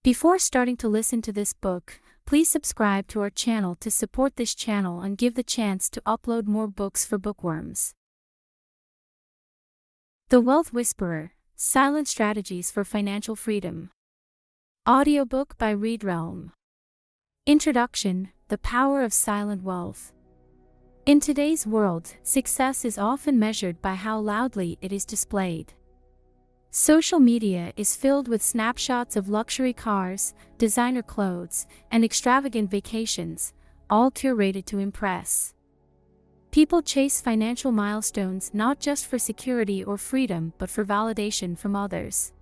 Before starting to listen to this book, please subscribe to our channel to support this channel and give the chance to upload more books for bookworms. The Wealth Whisperer: Silent Strategies for Financial Freedom. Audiobook by ReadRealm. Introduction: The Power of Silent Wealth. In today's world, success is often measured by how loudly it is displayed. Social media is filled with snapshots of luxury cars, designer clothes, and extravagant vacations, all curated to impress. People chase financial milestones not just for security or freedom but for validation from others.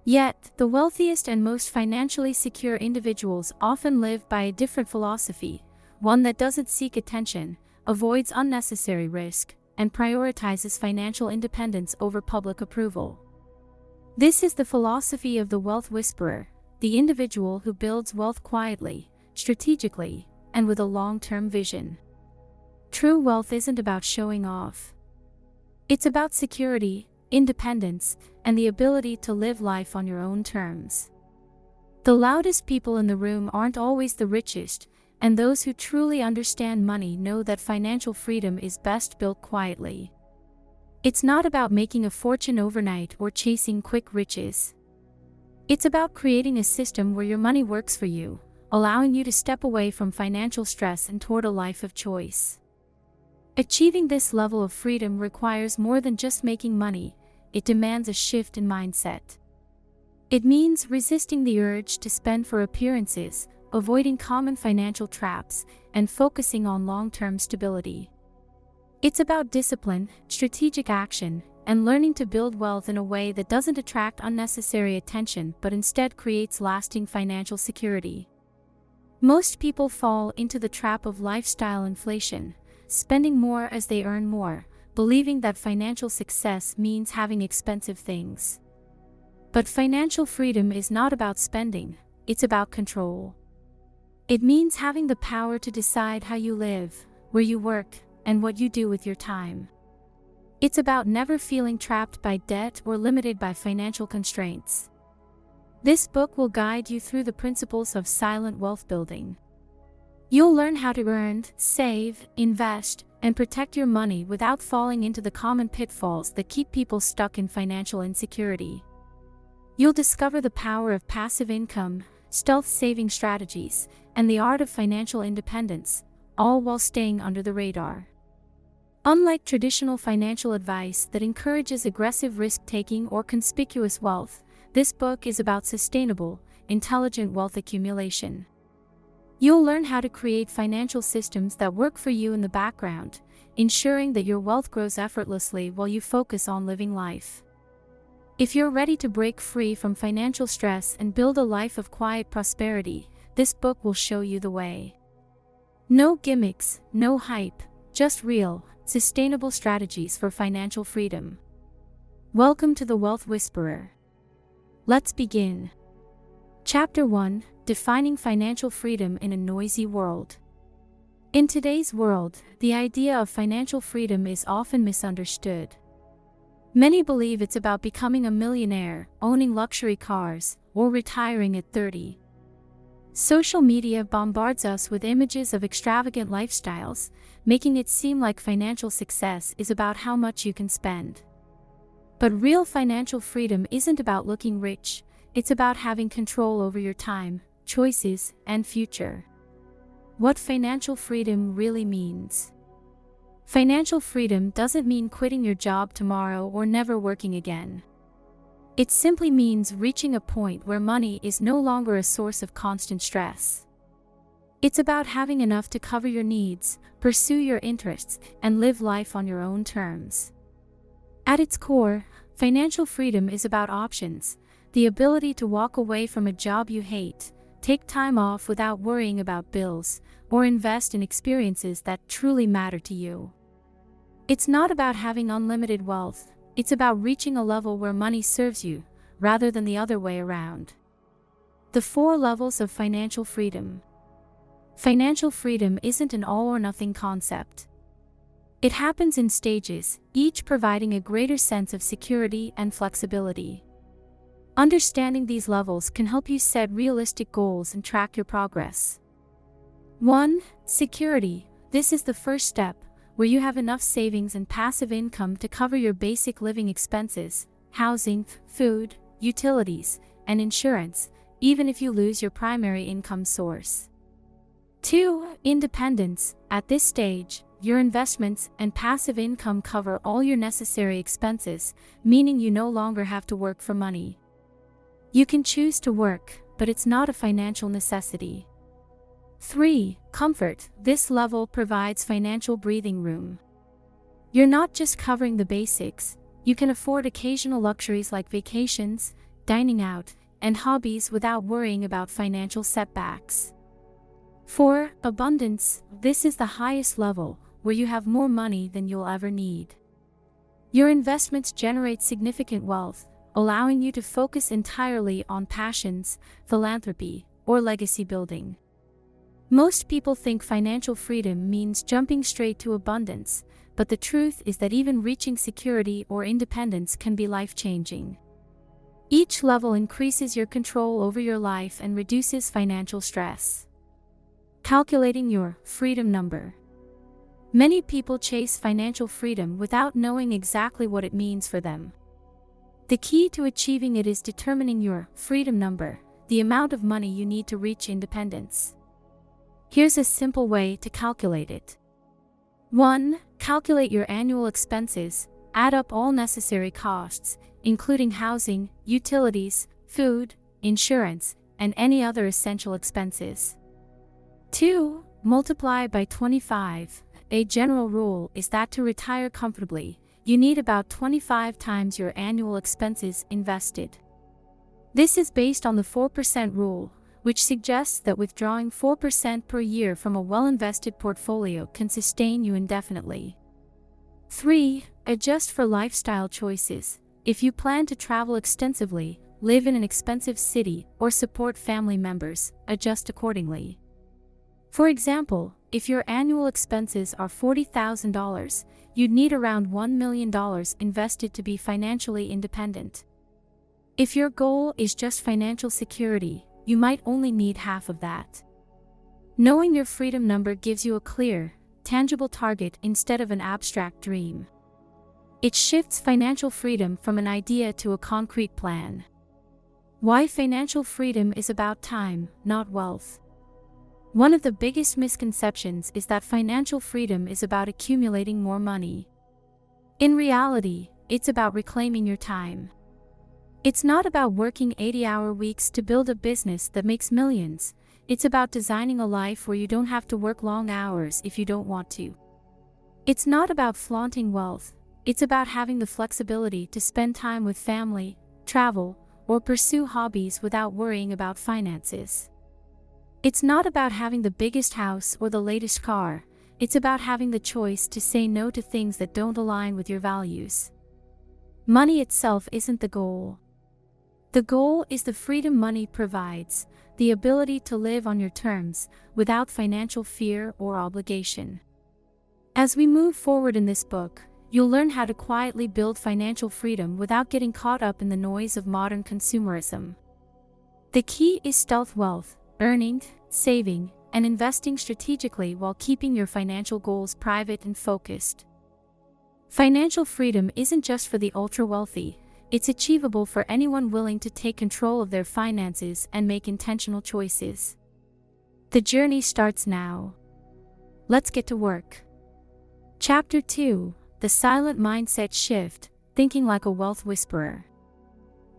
Yet, the wealthiest and most financially secure individuals often live by a different philosophy, one that doesn't seek attention, avoids unnecessary risk, and prioritizes financial independence over public approval. This is the philosophy of the Wealth Whisperer, the individual who builds wealth quietly, strategically, and with a long-term vision. True wealth isn't about showing off. It's about security, independence, and the ability to live life on your own terms. The loudest people in the room aren't always the richest, and those who truly understand money know that financial freedom is best built quietly. It's not about making a fortune overnight or chasing quick riches. It's about creating a system where your money works for you, allowing you to step away from financial stress and toward a life of choice. Achieving this level of freedom requires more than just making money. It demands a shift in mindset. It means resisting the urge to spend for appearances, avoiding common financial traps, and focusing on long-term stability. It's about discipline, strategic action, and learning to build wealth in a way that doesn't attract unnecessary attention but instead creates lasting financial security. Most people fall into the trap of lifestyle inflation, spending more as they earn more, believing that financial success means having expensive things. But financial freedom is not about spending, it's about control. It means having the power to decide how you live, where you work, and what you do with your time. It's about never feeling trapped by debt or limited by financial constraints. This book will guide you through the principles of silent wealth building. You'll learn how to earn, save, invest, and protect your money without falling into the common pitfalls that keep people stuck in financial insecurity. You'll discover the power of passive income, stealth saving strategies, and the art of financial independence, all while staying under the radar. Unlike traditional financial advice that encourages aggressive risk-taking or conspicuous wealth, this book is about sustainable, intelligent wealth accumulation. You'll learn how to create financial systems that work for you in the background, ensuring that your wealth grows effortlessly while you focus on living life. If you're ready to break free from financial stress and build a life of quiet prosperity, this book will show you the way. No gimmicks, no hype, just real, sustainable strategies for financial freedom. Welcome to the Wealth Whisperer. Let's begin. Chapter 1: Defining Financial Freedom in a Noisy World. In today's world, the idea of financial freedom is often misunderstood. Many believe it's about becoming a millionaire, owning luxury cars, or retiring at 30. Social media bombards us with images of extravagant lifestyles, making it seem like financial success is about how much you can spend. But real financial freedom isn't about looking rich, it's about having control over your time, choices, and future. What financial freedom really means. Financial freedom doesn't mean quitting your job tomorrow or never working again. It simply means reaching a point where money is no longer a source of constant stress. It's about having enough to cover your needs, pursue your interests, and live life on your own terms. At its core, financial freedom is about options, the ability to walk away from a job you hate, take time off without worrying about bills, or invest in experiences that truly matter to you. It's not about having unlimited wealth. It's about reaching a level where money serves you, rather than the other way around. The 4 levels of financial freedom. Financial freedom isn't an all-or-nothing concept. It happens in stages, each providing a greater sense of security and flexibility. Understanding these levels can help you set realistic goals and track your progress. 1. Security. This is the first step, where you have enough savings and passive income to cover your basic living expenses, housing, food, utilities, and insurance, even if you lose your primary income source. 2. Independence. At this stage, your investments and passive income cover all your necessary expenses, meaning you no longer have to work for money. You can choose to work, but it's not a financial necessity. 3. Comfort. This level provides financial breathing room. You're not just covering the basics, you can afford occasional luxuries like vacations, dining out, and hobbies without worrying about financial setbacks. 4. Abundance. This is the highest level, where you have more money than you'll ever need. Your investments generate significant wealth, allowing you to focus entirely on passions, philanthropy, or legacy building. Most people think financial freedom means jumping straight to abundance, but the truth is that even reaching security or independence can be life-changing. Each level increases your control over your life and reduces financial stress. Calculating your freedom number. Many people chase financial freedom without knowing exactly what it means for them. The key to achieving it is determining your freedom number, the amount of money you need to reach independence. Here's a simple way to calculate it. 1. Calculate your annual expenses. Add up all necessary costs, including housing, utilities, food, insurance, and any other essential expenses. 2. Multiply by 25. A general rule is that to retire comfortably, you need about 25 times your annual expenses invested. This is based on the 4% rule, which suggests that withdrawing 4% per year from a well-invested portfolio can sustain you indefinitely. 3. Adjust for lifestyle choices. If you plan to travel extensively, live in an expensive city, or support family members, adjust accordingly. For example, if your annual expenses are $40,000, you'd need around $1 million invested to be financially independent. If your goal is just financial security, you might only need half of that. Knowing your freedom number gives you a clear, tangible target instead of an abstract dream. It shifts financial freedom from an idea to a concrete plan. Why financial freedom is about time, not wealth. One of the biggest misconceptions is that financial freedom is about accumulating more money. In reality, it's about reclaiming your time. It's not about working 80-hour weeks to build a business that makes millions. It's about designing a life where you don't have to work long hours if you don't want to. It's not about flaunting wealth. It's about having the flexibility to spend time with family, travel, or pursue hobbies without worrying about finances. It's not about having the biggest house or the latest car. It's about having the choice to say no to things that don't align with your values. Money itself isn't the goal. The goal is the freedom money provides, the ability to live on your terms, without financial fear or obligation. As we move forward in this book, you'll learn how to quietly build financial freedom without getting caught up in the noise of modern consumerism. The key is stealth wealth, earning, saving, and investing strategically while keeping your financial goals private and focused. Financial freedom isn't just for the ultra-wealthy. It's achievable for anyone willing to take control of their finances and make intentional choices. The journey starts now. Let's get to work. Chapter 2: The Silent Mindset Shift, Thinking Like a Wealth Whisperer.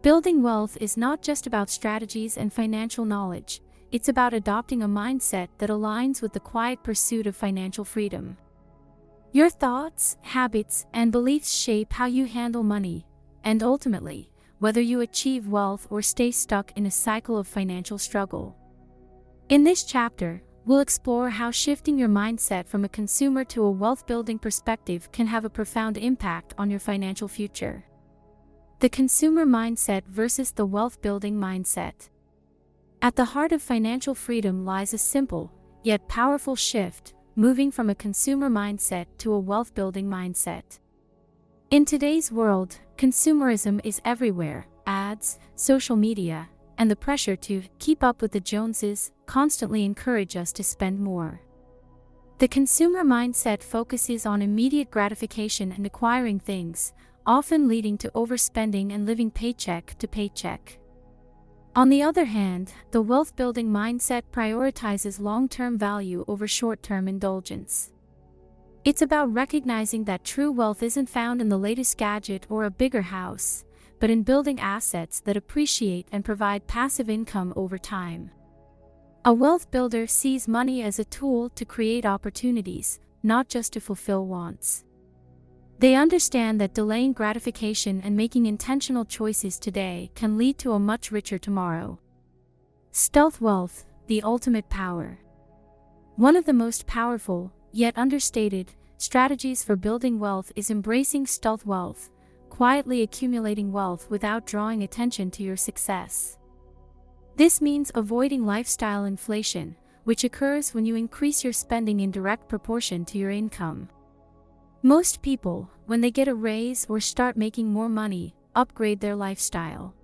Building wealth is not just about strategies and financial knowledge. It's about adopting a mindset that aligns with the quiet pursuit of financial freedom. Your thoughts, habits, and beliefs shape how you handle money, and ultimately, whether you achieve wealth or stay stuck in a cycle of financial struggle. In this chapter, we'll explore how shifting your mindset from a consumer to a wealth-building perspective can have a profound impact on your financial future. The consumer mindset versus the wealth-building mindset. At the heart of financial freedom lies a simple, yet powerful shift, moving from a consumer mindset to a wealth-building mindset. In today's world, consumerism is everywhere, ads, social media, and the pressure to keep up with the Joneses constantly encourage us to spend more. The consumer mindset focuses on immediate gratification and acquiring things, often leading to overspending and living paycheck to paycheck. On the other hand, the wealth-building mindset prioritizes long-term value over short-term indulgence. It's about recognizing that true wealth isn't found in the latest gadget or a bigger house, but in building assets that appreciate and provide passive income over time. A wealth builder sees money as a tool to create opportunities, not just to fulfill wants. They understand that delaying gratification and making intentional choices today can lead to a much richer tomorrow. Stealth wealth, the ultimate power. One of the most powerful, yet understated, strategies for building wealth is embracing stealth wealth, quietly accumulating wealth without drawing attention to your success. This means avoiding lifestyle inflation, which occurs when you increase your spending in direct proportion to your income. Most people, when they get a raise or start making more money, upgrade their lifestyle.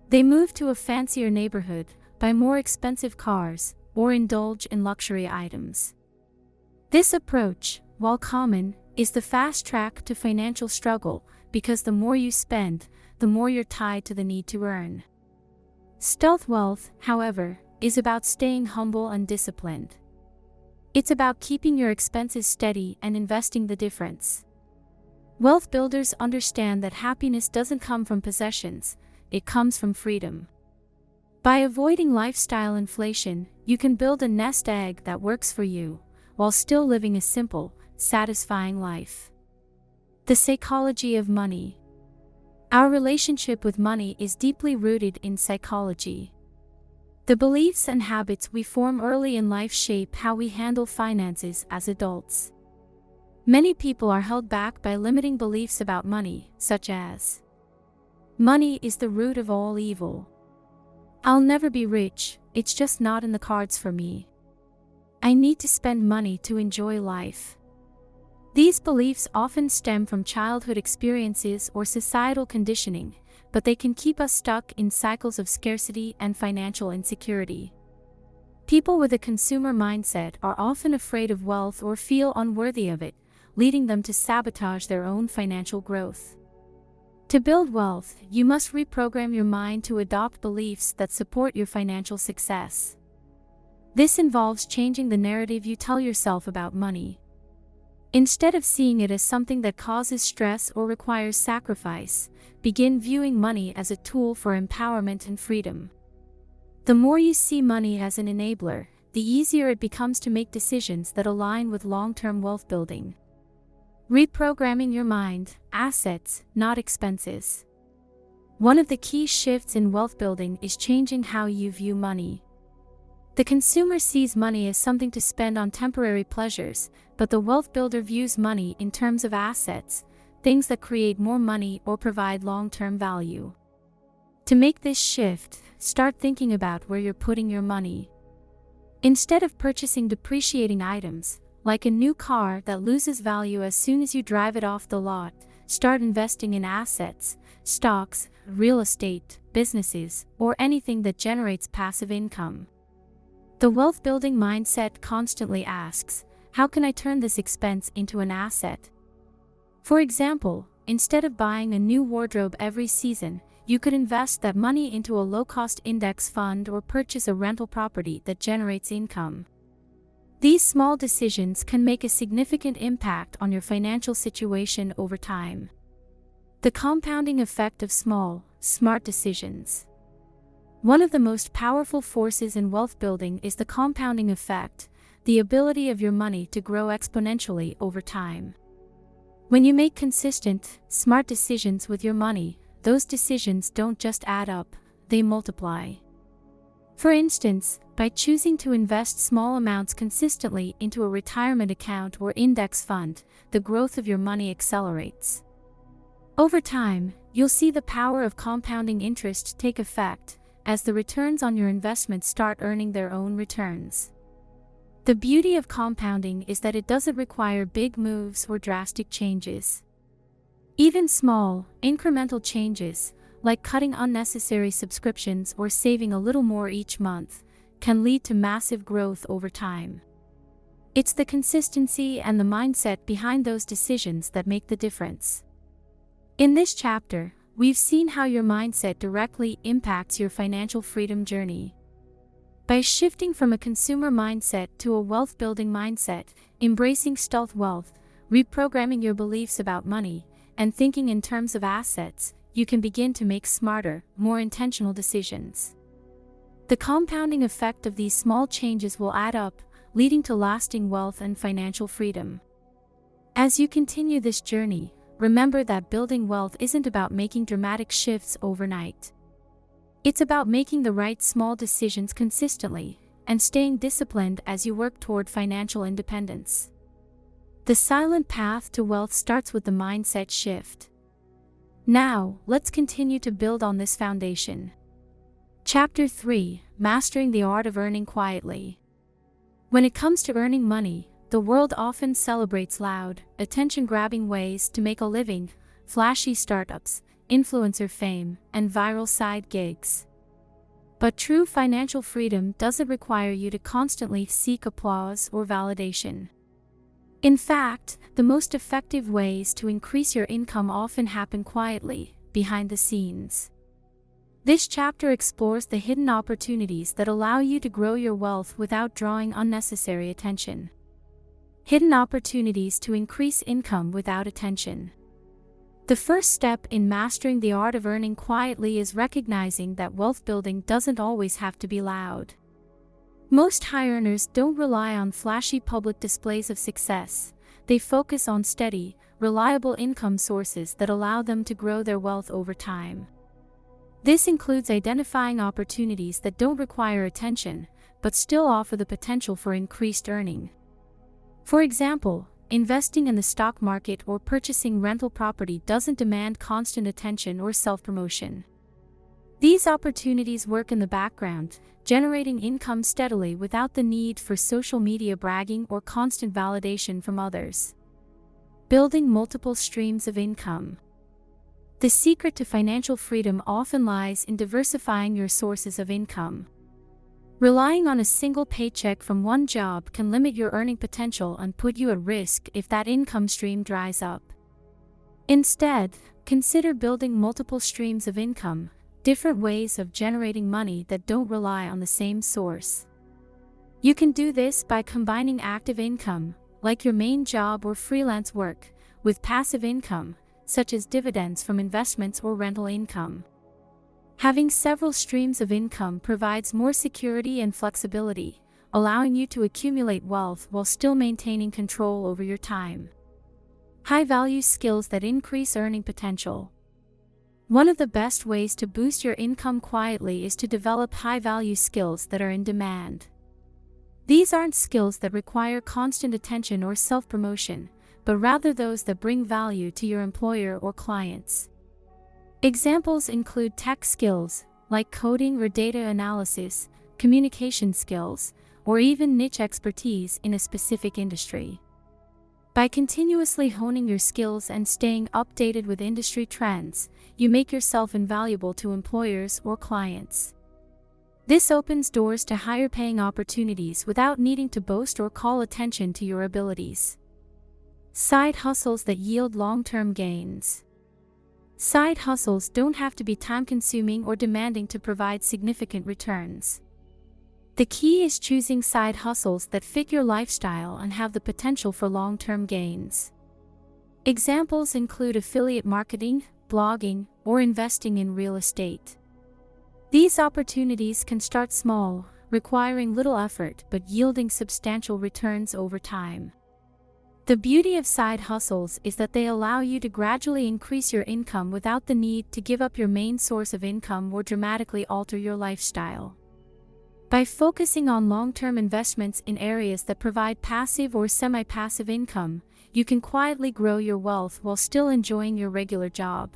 They move to a fancier neighborhood, buy more expensive cars, or indulge in luxury items. This approach, while common, is the fast track to financial struggle because the more you spend, the more you're tied to the need to earn. Stealth wealth, however, is about staying humble and disciplined. It's about keeping your expenses steady and investing the difference. Wealth builders understand that happiness doesn't come from possessions, it comes from freedom. By avoiding lifestyle inflation, you can build a nest egg that works for you, while still living a simple, satisfying life. The psychology of money. Our relationship with money is deeply rooted in psychology. The beliefs and habits we form early in life shape how we handle finances as adults. Many people are held back by limiting beliefs about money, such as, "Money is the root of all evil." "I'll never be rich, it's just not in the cards for me." "I need to spend money to enjoy life." These beliefs often stem from childhood experiences or societal conditioning, but they can keep us stuck in cycles of scarcity and financial insecurity. People with a consumer mindset are often afraid of wealth or feel unworthy of it, leading them to sabotage their own financial growth. To build wealth, you must reprogram your mind to adopt beliefs that support your financial success. This involves changing the narrative you tell yourself about money. Instead of seeing it as something that causes stress or requires sacrifice, begin viewing money as a tool for empowerment and freedom. The more you see money as an enabler, the easier it becomes to make decisions that align with long-term wealth building. Reprogramming your mind, assets, not expenses. One of the key shifts in wealth building is changing how you view money. The consumer sees money as something to spend on temporary pleasures, but the wealth builder views money in terms of assets, things that create more money or provide long-term value. To make this shift, start thinking about where you're putting your money. Instead of purchasing depreciating items, like a new car that loses value as soon as you drive it off the lot, start investing in assets, stocks, real estate, businesses, or anything that generates passive income. The wealth-building mindset constantly asks, how can I turn this expense into an asset? For example, instead of buying a new wardrobe every season, you could invest that money into a low-cost index fund or purchase a rental property that generates income. These small decisions can make a significant impact on your financial situation over time. The compounding effect of small, smart decisions. One of the most powerful forces in wealth building is the compounding effect, the ability of your money to grow exponentially over time. When you make consistent, smart decisions with your money, those decisions don't just add up, they multiply. For instance, by choosing to invest small amounts consistently into a retirement account or index fund, the growth of your money accelerates. Over time, you'll see the power of compounding interest take effect, as the returns on your investments start earning their own returns. The beauty of compounding is that it doesn't require big moves or drastic changes. Even small, incremental changes, like cutting unnecessary subscriptions or saving a little more each month, can lead to massive growth over time. It's the consistency and the mindset behind those decisions that make the difference. In this chapter, we've seen how your mindset directly impacts your financial freedom journey. By shifting from a consumer mindset to a wealth-building mindset, embracing stealth wealth, reprogramming your beliefs about money, and thinking in terms of assets, you can begin to make smarter, more intentional decisions. The compounding effect of these small changes will add up, leading to lasting wealth and financial freedom. As you continue this journey, remember that building wealth isn't about making dramatic shifts overnight. It's about making the right small decisions consistently and staying disciplined as you work toward financial independence. The silent path to wealth starts with the mindset shift. Now, let's continue to build on this foundation. Chapter 3: Mastering the Art of Earning Quietly. When it comes to earning money, the world often celebrates loud, attention-grabbing ways to make a living: flashy startups, influencer fame, and viral side gigs. But true financial freedom doesn't require you to constantly seek applause or validation. In fact, the most effective ways to increase your income often happen quietly, behind the scenes. This chapter explores the hidden opportunities that allow you to grow your wealth without drawing unnecessary attention. Hidden opportunities to increase income without attention. The first step in mastering the art of earning quietly is recognizing that wealth building doesn't always have to be loud. Most high earners don't rely on flashy public displays of success. They focus on steady, reliable income sources that allow them to grow their wealth over time. This includes identifying opportunities that don't require attention, but still offer the potential for increased earning. For example, investing in the stock market or purchasing rental property doesn't demand constant attention or self-promotion. These opportunities work in the background, generating income steadily without the need for social media bragging or constant validation from others. Building multiple streams of income. The secret to financial freedom often lies in diversifying your sources of income. Relying on a single paycheck from one job can limit your earning potential and put you at risk if that income stream dries up. Instead, consider building multiple streams of income, different ways of generating money that don't rely on the same source. You can do this by combining active income, like your main job or freelance work, with passive income, such as dividends from investments or rental income. Having several streams of income provides more security and flexibility, allowing you to accumulate wealth while still maintaining control over your time. High-value skills that increase earning potential. One of the best ways to boost your income quietly is to develop high-value skills that are in demand. These aren't skills that require constant attention or self-promotion, but rather those that bring value to your employer or clients. Examples include tech skills, like coding or data analysis, communication skills, or even niche expertise in a specific industry. By continuously honing your skills and staying updated with industry trends, you make yourself invaluable to employers or clients. This opens doors to higher-paying opportunities without needing to boast or call attention to your abilities. Side hustles that yield long-term gains. Side hustles don't have to be time-consuming or demanding to provide significant returns. The key is choosing side hustles that fit your lifestyle and have the potential for long-term gains. Examples include affiliate marketing, blogging, or investing in real estate. These opportunities can start small, requiring little effort but yielding substantial returns over time. The beauty of side hustles is that they allow you to gradually increase your income without the need to give up your main source of income or dramatically alter your lifestyle. By focusing on long-term investments in areas that provide passive or semi-passive income, you can quietly grow your wealth while still enjoying your regular job.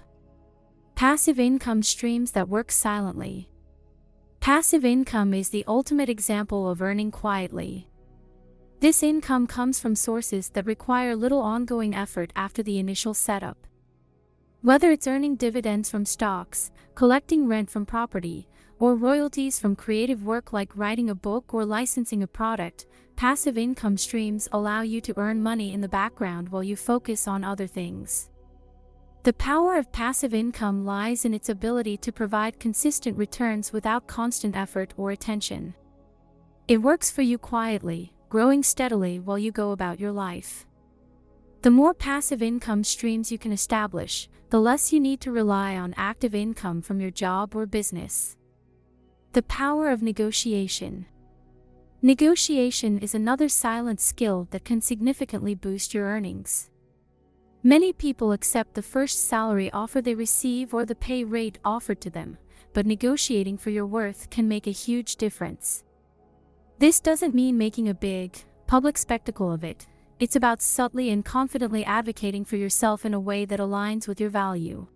Passive income streams that work silently. Passive income is the ultimate example of earning quietly. This income comes from sources that require little ongoing effort after the initial setup. Whether it's earning dividends from stocks, collecting rent from property, or royalties from creative work like writing a book or licensing a product, passive income streams allow you to earn money in the background while you focus on other things. The power of passive income lies in its ability to provide consistent returns without constant effort or attention. It works for you quietly, growing steadily while you go about your life. The more passive income streams you can establish, the less you need to rely on active income from your job or business. The power of negotiation. Negotiation is another silent skill that can significantly boost your earnings. Many people accept the first salary offer they receive or the pay rate offered to them, but negotiating for your worth can make a huge difference. This doesn't mean making a big, public spectacle of it. It's about subtly and confidently advocating for yourself in a way that aligns with your value.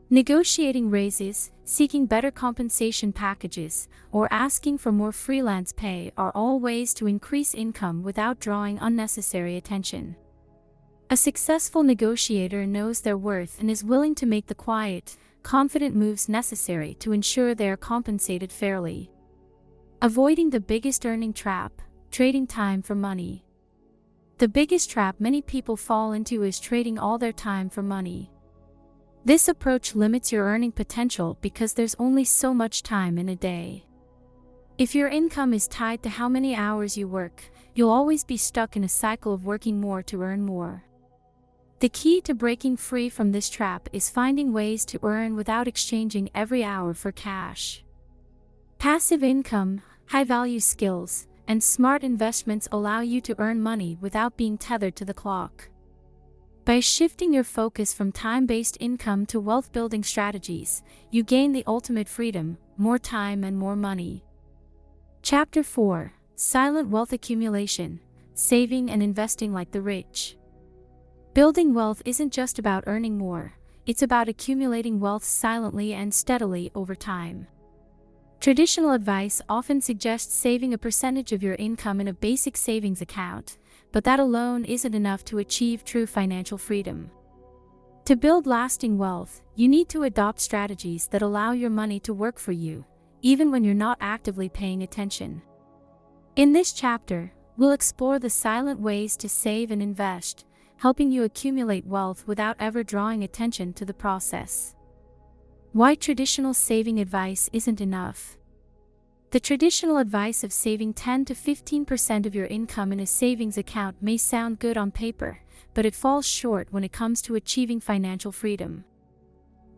Negotiating raises, seeking better compensation packages, or asking for more freelance pay are all ways to increase income without drawing unnecessary attention. A successful negotiator knows their worth and is willing to make the quiet, confident moves necessary to ensure they are compensated fairly. Avoiding the biggest earning trap, trading time for money. The biggest trap many people fall into is trading all their time for money. This approach limits your earning potential because there's only so much time in a day. If your income is tied to how many hours you work, you'll always be stuck in a cycle of working more to earn more. The key to breaking free from this trap is finding ways to earn without exchanging every hour for cash. Passive income, high-value skills, and smart investments allow you to earn money without being tethered to the clock. By shifting your focus from time-based income to wealth-building strategies, you gain the ultimate freedom, more time and more money. Chapter 4: Silent Wealth Accumulation, Saving and Investing Like the Rich. Building wealth isn't just about earning more, it's about accumulating wealth silently and steadily over time. Traditional advice often suggests saving a percentage of your income in a basic savings account, but that alone isn't enough to achieve true financial freedom. To build lasting wealth, you need to adopt strategies that allow your money to work for you, even when you're not actively paying attention. In this chapter, we'll explore the silent ways to save and invest, helping you accumulate wealth without ever drawing attention to the process. Why traditional saving advice isn't enough. The traditional advice of saving 10 to 15% of your income in a savings account may sound good on paper, but it falls short when it comes to achieving financial freedom.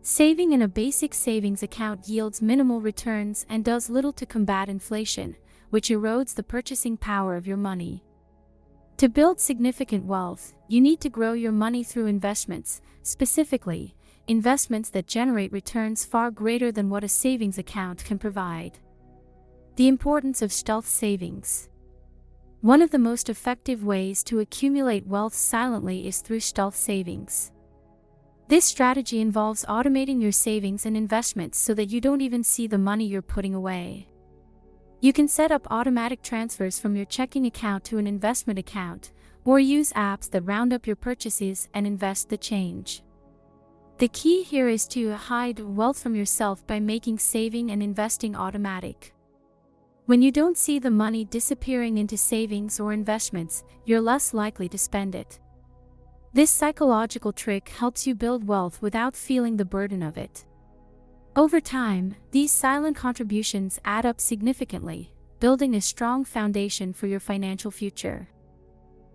Saving in a basic savings account yields minimal returns and does little to combat inflation, which erodes the purchasing power of your money. To build significant wealth, you need to grow your money through investments, specifically, investments that generate returns far greater than what a savings account can provide. The importance of stealth savings. One of the most effective ways to accumulate wealth silently is through stealth savings. This strategy involves automating your savings and investments so that you don't even see the money you're putting away. You can set up automatic transfers from your checking account to an investment account, or use apps that round up your purchases and invest the change. The key here is to hide wealth from yourself by making saving and investing automatic. When you don't see the money disappearing into savings or investments, you're less likely to spend it. This psychological trick helps you build wealth without feeling the burden of it. Over time, these silent contributions add up significantly, building a strong foundation for your financial future.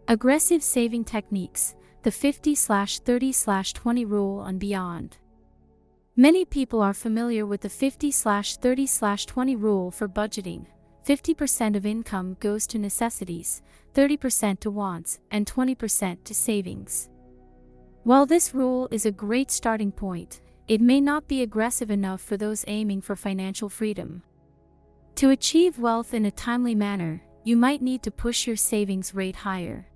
Aggressive saving techniques, the 50/30/20 rule and beyond. Many people are familiar with the 50/30/20 rule for budgeting. 50% of income goes to necessities, 30% to wants, and 20% to savings. While this rule is a great starting point, it may not be aggressive enough for those aiming for financial freedom. To achieve wealth in a timely manner, you might need to push your savings rate higher.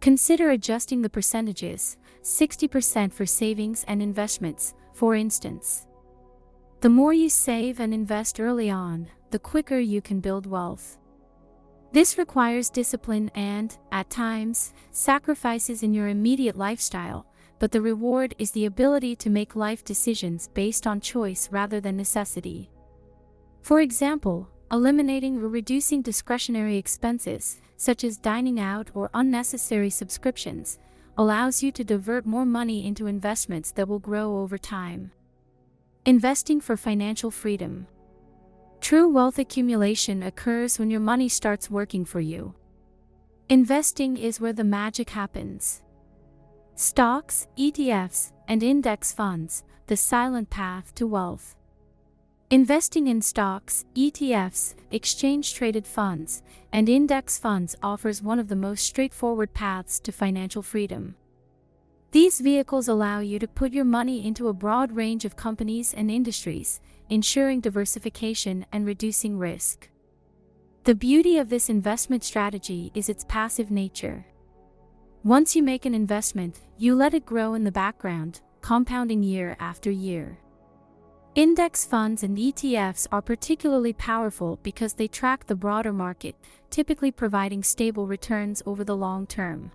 Consider adjusting the percentages, 60% for savings and investments, for instance. The more you save and invest early on, the quicker you can build wealth. This requires discipline and, at times, sacrifices in your immediate lifestyle, but the reward is the ability to make life decisions based on choice rather than necessity. For example, eliminating or reducing discretionary expenses, such as dining out or unnecessary subscriptions, allows you to divert more money into investments that will grow over time. Investing for financial freedom. True wealth accumulation occurs when your money starts working for you. Investing is where the magic happens. Stocks, ETFs, and index funds, the silent path to wealth. Investing in stocks, ETFs, exchange-traded funds, and index funds offers one of the most straightforward paths to financial freedom. These vehicles allow you to put your money into a broad range of companies and industries, ensuring diversification and reducing risk. The beauty of this investment strategy is its passive nature. Once you make an investment, you let it grow in the background, compounding year after year. Index funds and ETFs are particularly powerful because they track the broader market, typically providing stable returns over the long term.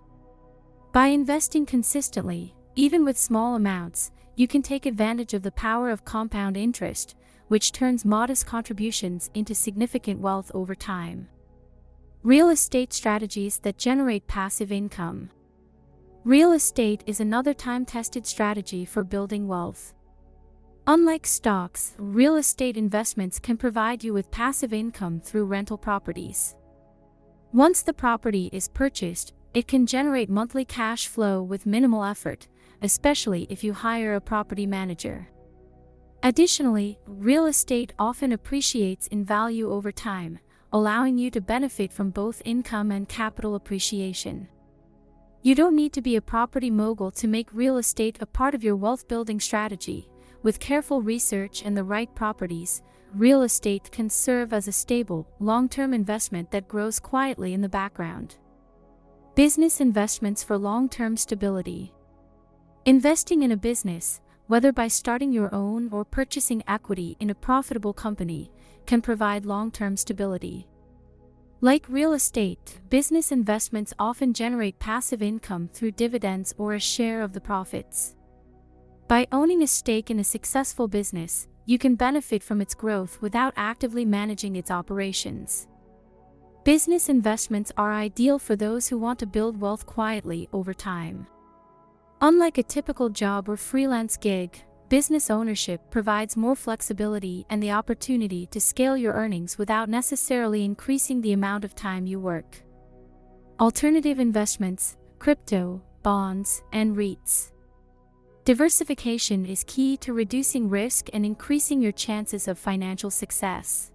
By investing consistently, even with small amounts, you can take advantage of the power of compound interest, which turns modest contributions into significant wealth over time. Real estate strategies that generate passive income. Real estate is another time-tested strategy for building wealth. Unlike stocks, real estate investments can provide you with passive income through rental properties. Once the property is purchased, it can generate monthly cash flow with minimal effort, especially if you hire a property manager. Additionally, real estate often appreciates in value over time, allowing you to benefit from both income and capital appreciation. You don't need to be a property mogul to make real estate a part of your wealth-building strategy. With careful research and the right properties, real estate can serve as a stable, long-term investment that grows quietly in the background. Business investments for long-term stability. Investing in a business, whether by starting your own or purchasing equity in a profitable company, can provide long-term stability. Like real estate, business investments often generate passive income through dividends or a share of the profits. By owning a stake in a successful business, you can benefit from its growth without actively managing its operations. Business investments are ideal for those who want to build wealth quietly over time. Unlike a typical job or freelance gig, business ownership provides more flexibility and the opportunity to scale your earnings without necessarily increasing the amount of time you work. Alternative investments, crypto, bonds, and REITs. Diversification is key to reducing risk and increasing your chances of financial success.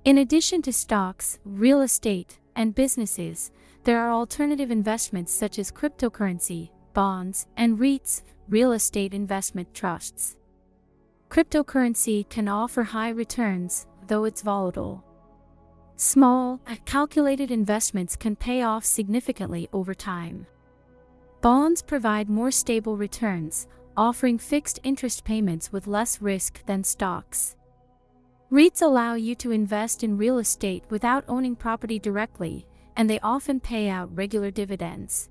In addition to stocks, real estate, and businesses, there are alternative investments such as cryptocurrency, bonds, and REITs, real estate investment trusts. Cryptocurrency can offer high returns, though it's volatile. Small, calculated investments can pay off significantly over time. Bonds provide more stable returns, offering fixed interest payments with less risk than stocks. REITs allow you to invest in real estate without owning property directly, and they often pay out regular dividends.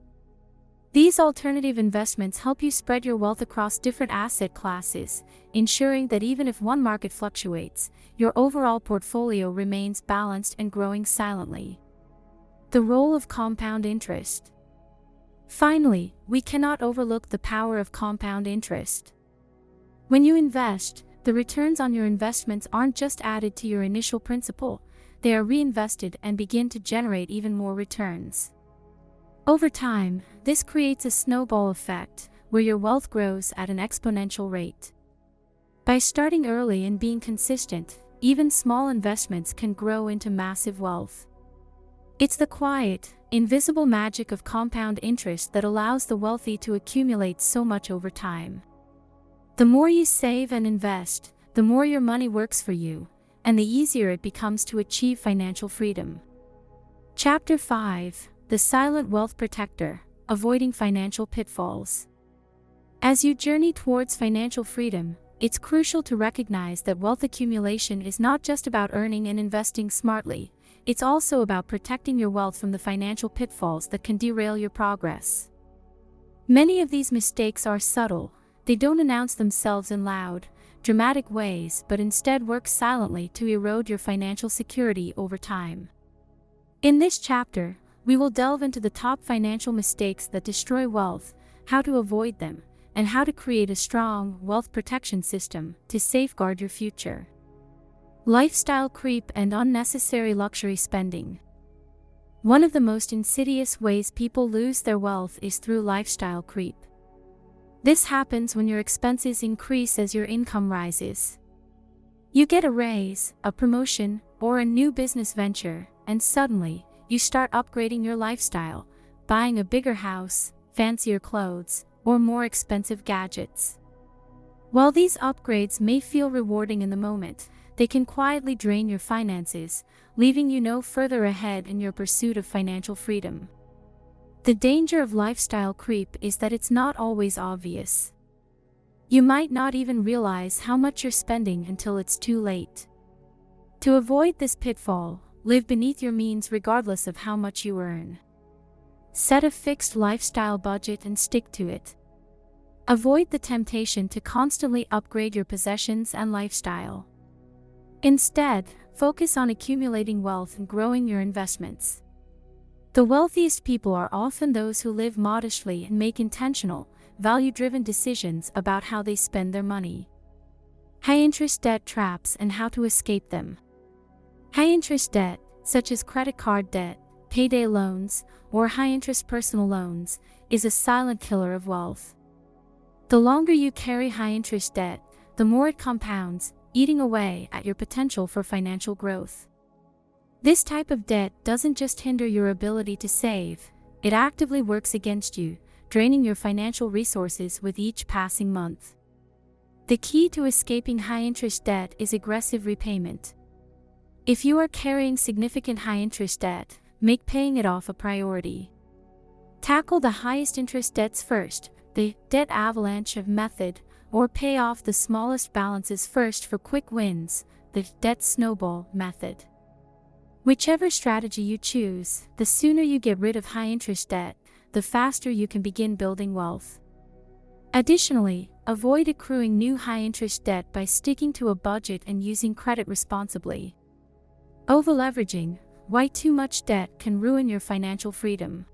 These alternative investments help you spread your wealth across different asset classes, ensuring that even if one market fluctuates, your overall portfolio remains balanced and growing silently. The role of compound interest. Finally, we cannot overlook the power of compound interest. When you invest, the returns on your investments aren't just added to your initial principal, they are reinvested and begin to generate even more returns. Over time, this creates a snowball effect, where your wealth grows at an exponential rate. By starting early and being consistent, even small investments can grow into massive wealth. It's the quiet, invisible magic of compound interest that allows the wealthy to accumulate so much over time. The more you save and invest, the more your money works for you, and the easier it becomes to achieve financial freedom. Chapter 5: The Silent Wealth Protector: Avoiding Financial Pitfalls. As you journey towards financial freedom, it's crucial to recognize that wealth accumulation is not just about earning and investing smartly, it's also about protecting your wealth from the financial pitfalls that can derail your progress. Many of these mistakes are subtle. They don't announce themselves in loud, dramatic ways, but instead work silently to erode your financial security over time. In this chapter, we will delve into the top financial mistakes that destroy wealth, how to avoid them, and how to create a strong wealth protection system to safeguard your future. Lifestyle creep and unnecessary luxury spending. One of the most insidious ways people lose their wealth is through lifestyle creep. This happens when your expenses increase as your income rises. You get a raise, a promotion, or a new business venture, and suddenly, you start upgrading your lifestyle, buying a bigger house, fancier clothes, or more expensive gadgets. While these upgrades may feel rewarding in the moment, they can quietly drain your finances, leaving you no further ahead in your pursuit of financial freedom. The danger of lifestyle creep is that it's not always obvious. You might not even realize how much you're spending until it's too late. To avoid this pitfall, live beneath your means regardless of how much you earn. Set a fixed lifestyle budget and stick to it. Avoid the temptation to constantly upgrade your possessions and lifestyle. Instead, focus on accumulating wealth and growing your investments. The wealthiest people are often those who live modestly and make intentional, value-driven decisions about how they spend their money. High-interest debt traps and how to escape them. High-interest debt, such as credit card debt, payday loans, or high-interest personal loans, is a silent killer of wealth. The longer you carry high-interest debt, the more it compounds, eating away at your potential for financial growth. This type of debt doesn't just hinder your ability to save, it actively works against you, draining your financial resources with each passing month. The key to escaping high-interest debt is aggressive repayment. If you are carrying significant high-interest debt, make paying it off a priority. Tackle the highest interest debts first, the debt avalanche method, or pay off the smallest balances first for quick wins, the debt snowball method. Whichever strategy you choose, the sooner you get rid of high-interest debt, the faster you can begin building wealth. Additionally, avoid accruing new high-interest debt by sticking to a budget and using credit responsibly. Over-leveraging, why too much debt can ruin your financial freedom.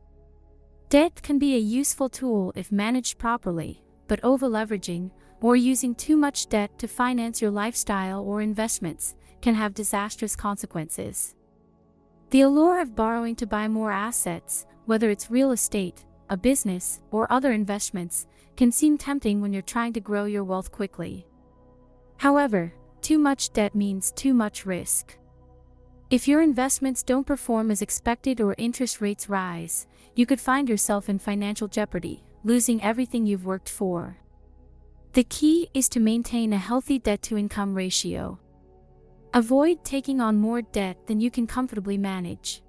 Debt can be a useful tool if managed properly, but over-leveraging, or using too much debt to finance your lifestyle or investments, can have disastrous consequences. The allure of borrowing to buy more assets, whether it's real estate, a business, or other investments, can seem tempting when you're trying to grow your wealth quickly. However, too much debt means too much risk. If your investments don't perform as expected or interest rates rise, you could find yourself in financial jeopardy, losing everything you've worked for. The key is to maintain a healthy debt-to-income ratio. Avoid taking on more debt than you can comfortably manage.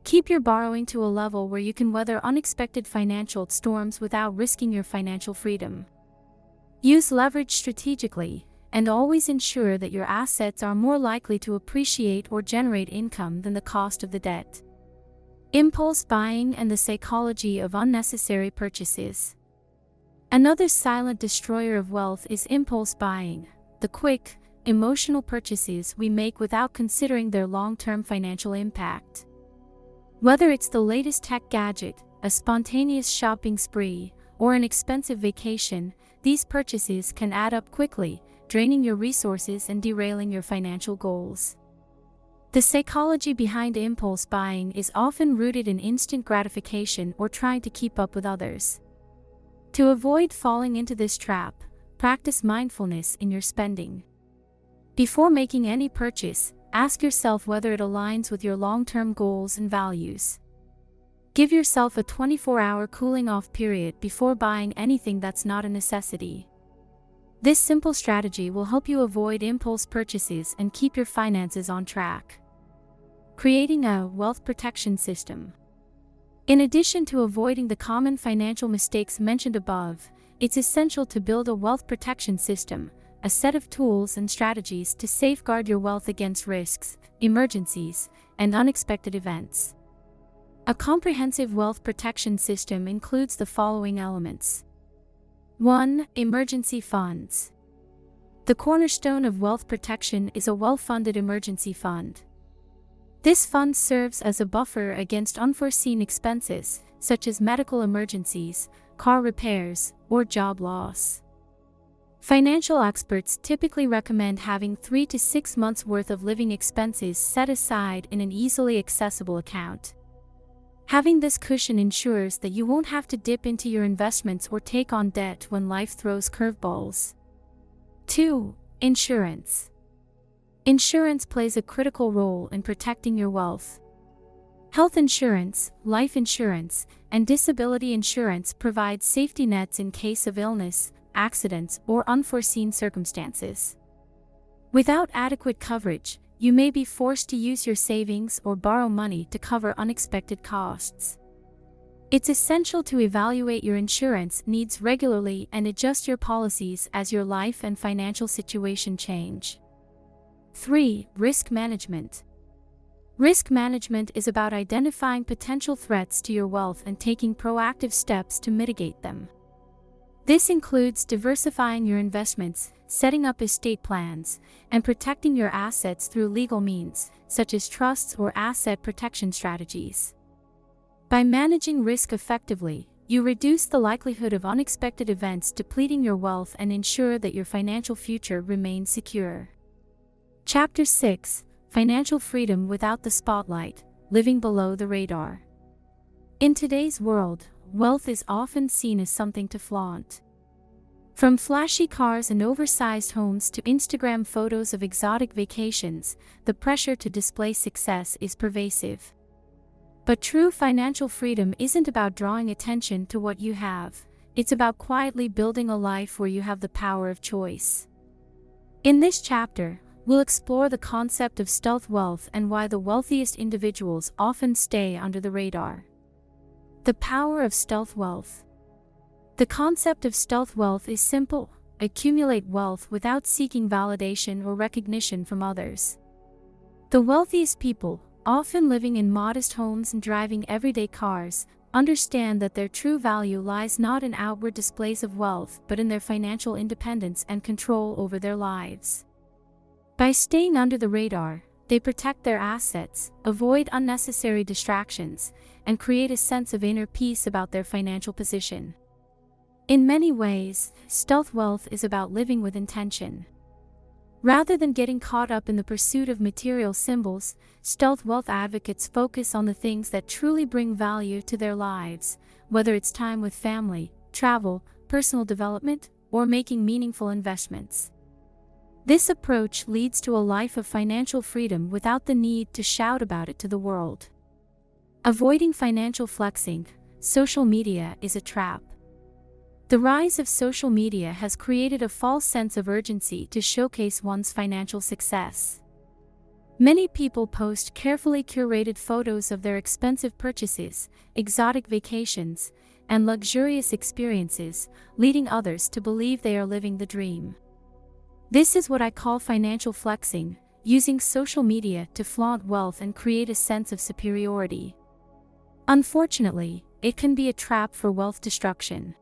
Keep your borrowing to a level where you can weather unexpected financial storms without risking your financial freedom. Use leverage strategically, and always ensure that your assets are more likely to appreciate or generate income than the cost of the debt. Impulse buying and the psychology of unnecessary purchases. Another silent destroyer of wealth is impulse buying, the quick, emotional purchases we make without considering their long-term financial impact. Whether it's the latest tech gadget, a spontaneous shopping spree, or an expensive vacation, these purchases can add up quickly, draining your resources and derailing your financial goals. The psychology behind impulse buying is often rooted in instant gratification or trying to keep up with others. To avoid falling into this trap, practice mindfulness in your spending. Before making any purchase, ask yourself whether it aligns with your long-term goals and values. Give yourself a 24-hour cooling-off period before buying anything that's not a necessity. This simple strategy will help you avoid impulse purchases and keep your finances on track. Creating a wealth protection system. In addition to avoiding the common financial mistakes mentioned above, it's essential to build a wealth protection system, a set of tools and strategies to safeguard your wealth against risks, emergencies, and unexpected events. A comprehensive wealth protection system includes the following elements. 1. Emergency funds. The cornerstone of wealth protection is a well-funded emergency fund. This fund serves as a buffer against unforeseen expenses, such as medical emergencies, car repairs, or job loss. Financial experts typically recommend having 3 to 6 months' worth of living expenses set aside in an easily accessible account. Having this cushion ensures that you won't have to dip into your investments or take on debt when life throws curveballs. 2. Insurance. Insurance plays a critical role in protecting your wealth. Health insurance, life insurance, and disability insurance provide safety nets in case of illness, accidents, or unforeseen circumstances. Without adequate coverage, you may be forced to use your savings or borrow money to cover unexpected costs. It's essential to evaluate your insurance needs regularly and adjust your policies as your life and financial situation change. 3. Risk management. Risk management is about identifying potential threats to your wealth and taking proactive steps to mitigate them. This includes diversifying your investments, setting up estate plans, and protecting your assets through legal means, such as trusts or asset protection strategies. By managing risk effectively, you reduce the likelihood of unexpected events depleting your wealth and ensure that your financial future remains secure. Chapter 6: Financial Freedom Without the Spotlight, Living Below the Radar. In today's world, wealth is often seen as something to flaunt. From flashy cars and oversized homes to Instagram photos of exotic vacations, the pressure to display success is pervasive. But true financial freedom isn't about drawing attention to what you have, it's about quietly building a life where you have the power of choice. In this chapter, we'll explore the concept of stealth wealth and why the wealthiest individuals often stay under the radar. The power of stealth wealth. The concept of stealth wealth is simple: accumulate wealth without seeking validation or recognition from others. The wealthiest people, often living in modest homes and driving everyday cars, understand that their true value lies not in outward displays of wealth but in their financial independence and control over their lives. By staying under the radar, they protect their assets, avoid unnecessary distractions, and create a sense of inner peace about their financial position. In many ways, stealth wealth is about living with intention. Rather than getting caught up in the pursuit of material symbols, stealth wealth advocates focus on the things that truly bring value to their lives, whether it's time with family, travel, personal development, or making meaningful investments. This approach leads to a life of financial freedom without the need to shout about it to the world. Avoiding financial flexing. Social media is a trap. The rise of social media has created a false sense of urgency to showcase one's financial success. Many people post carefully curated photos of their expensive purchases, exotic vacations, and luxurious experiences, leading others to believe they are living the dream. This is what I call financial flexing, using social media to flaunt wealth and create a sense of superiority. Unfortunately, it can be a trap for wealth destruction.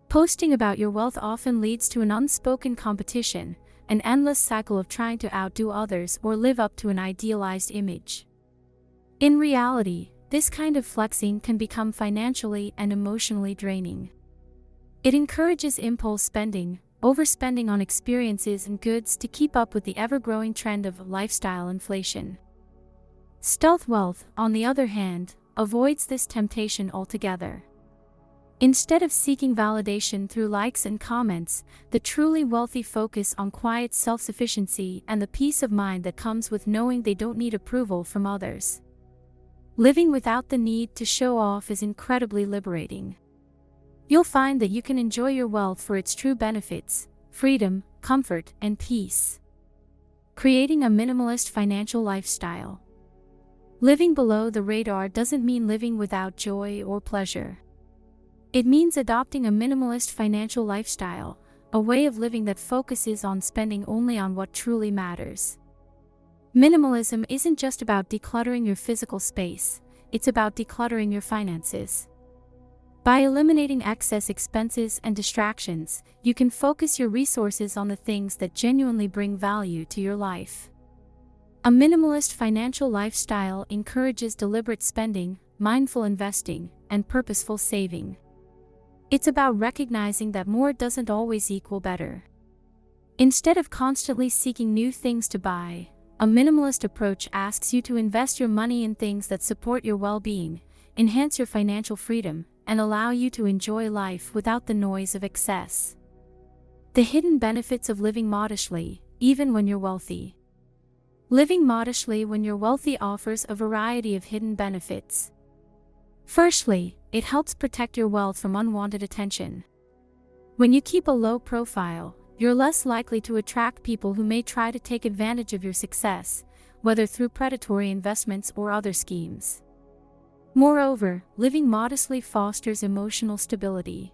Posting about your wealth often leads to an unspoken competition, an endless cycle of trying to outdo others or live up to an idealized image. In reality, this kind of flexing can become financially and emotionally draining. It encourages impulse spending, overspending on experiences and goods to keep up with the ever-growing trend of lifestyle inflation. Stealth wealth, on the other hand, avoids this temptation altogether. Instead of seeking validation through likes and comments, the truly wealthy focus on quiet self-sufficiency and the peace of mind that comes with knowing they don't need approval from others. Living without the need to show off is incredibly liberating. You'll find that you can enjoy your wealth for its true benefits: freedom, comfort, and peace. Creating a minimalist financial lifestyle. Living below the radar doesn't mean living without joy or pleasure. It means adopting a minimalist financial lifestyle, a way of living that focuses on spending only on what truly matters. Minimalism isn't just about decluttering your physical space, it's about decluttering your finances. By eliminating excess expenses and distractions, you can focus your resources on the things that genuinely bring value to your life. A minimalist financial lifestyle encourages deliberate spending, mindful investing, and purposeful saving. It's about recognizing that more doesn't always equal better. Instead of constantly seeking new things to buy, a minimalist approach asks you to invest your money in things that support your well-being, enhance your financial freedom, and allow you to enjoy life without the noise of excess. The hidden benefits of living modestly, even when you're wealthy. Living modestly when you're wealthy offers a variety of hidden benefits. Firstly, it helps protect your wealth from unwanted attention. When you keep a low profile, you're less likely to attract people who may try to take advantage of your success, whether through predatory investments or other schemes. Moreover, living modestly fosters emotional stability.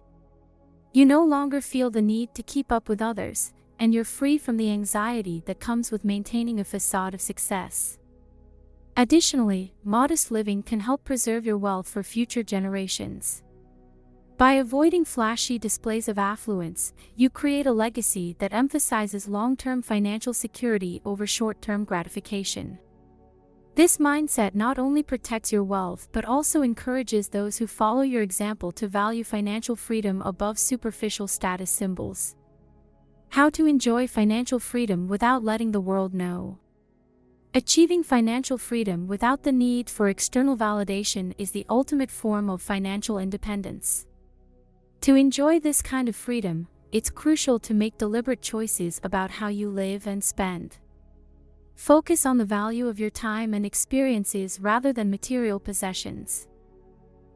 You no longer feel the need to keep up with others, and you're free from the anxiety that comes with maintaining a facade of success. Additionally, modest living can help preserve your wealth for future generations. By avoiding flashy displays of affluence, you create a legacy that emphasizes long-term financial security over short-term gratification. This mindset not only protects your wealth but also encourages those who follow your example to value financial freedom above superficial status symbols. How to enjoy financial freedom without letting the world know. Achieving financial freedom without the need for external validation is the ultimate form of financial independence. To enjoy this kind of freedom, it's crucial to make deliberate choices about how you live and spend. Focus on the value of your time and experiences rather than material possessions.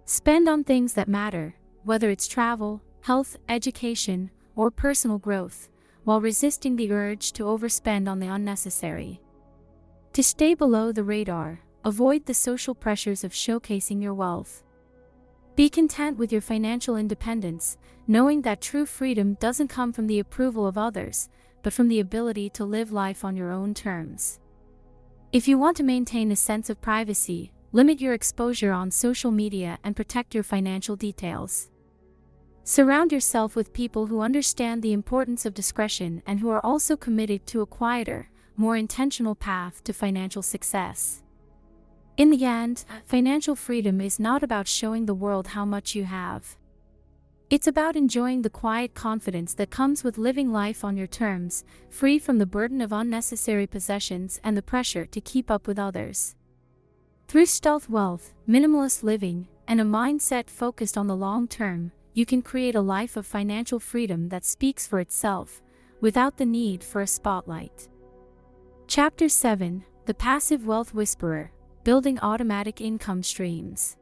Spend on things that matter, whether it's travel, health, education, or personal growth, while resisting the urge to overspend on the unnecessary. To stay below the radar, avoid the social pressures of showcasing your wealth. Be content with your financial independence, knowing that true freedom doesn't come from the approval of others, but from the ability to live life on your own terms. If you want to maintain a sense of privacy, limit your exposure on social media and protect your financial details. Surround yourself with people who understand the importance of discretion and who are also committed to a quieter, more intentional path to financial success. In the end, financial freedom is not about showing the world how much you have. It's about enjoying the quiet confidence that comes with living life on your terms, free from the burden of unnecessary possessions and the pressure to keep up with others. Through stealth wealth, minimalist living, and a mindset focused on the long term, you can create a life of financial freedom that speaks for itself, without the need for a spotlight. Chapter 7: The Passive Wealth Whisperer, Building Automatic Income Streams.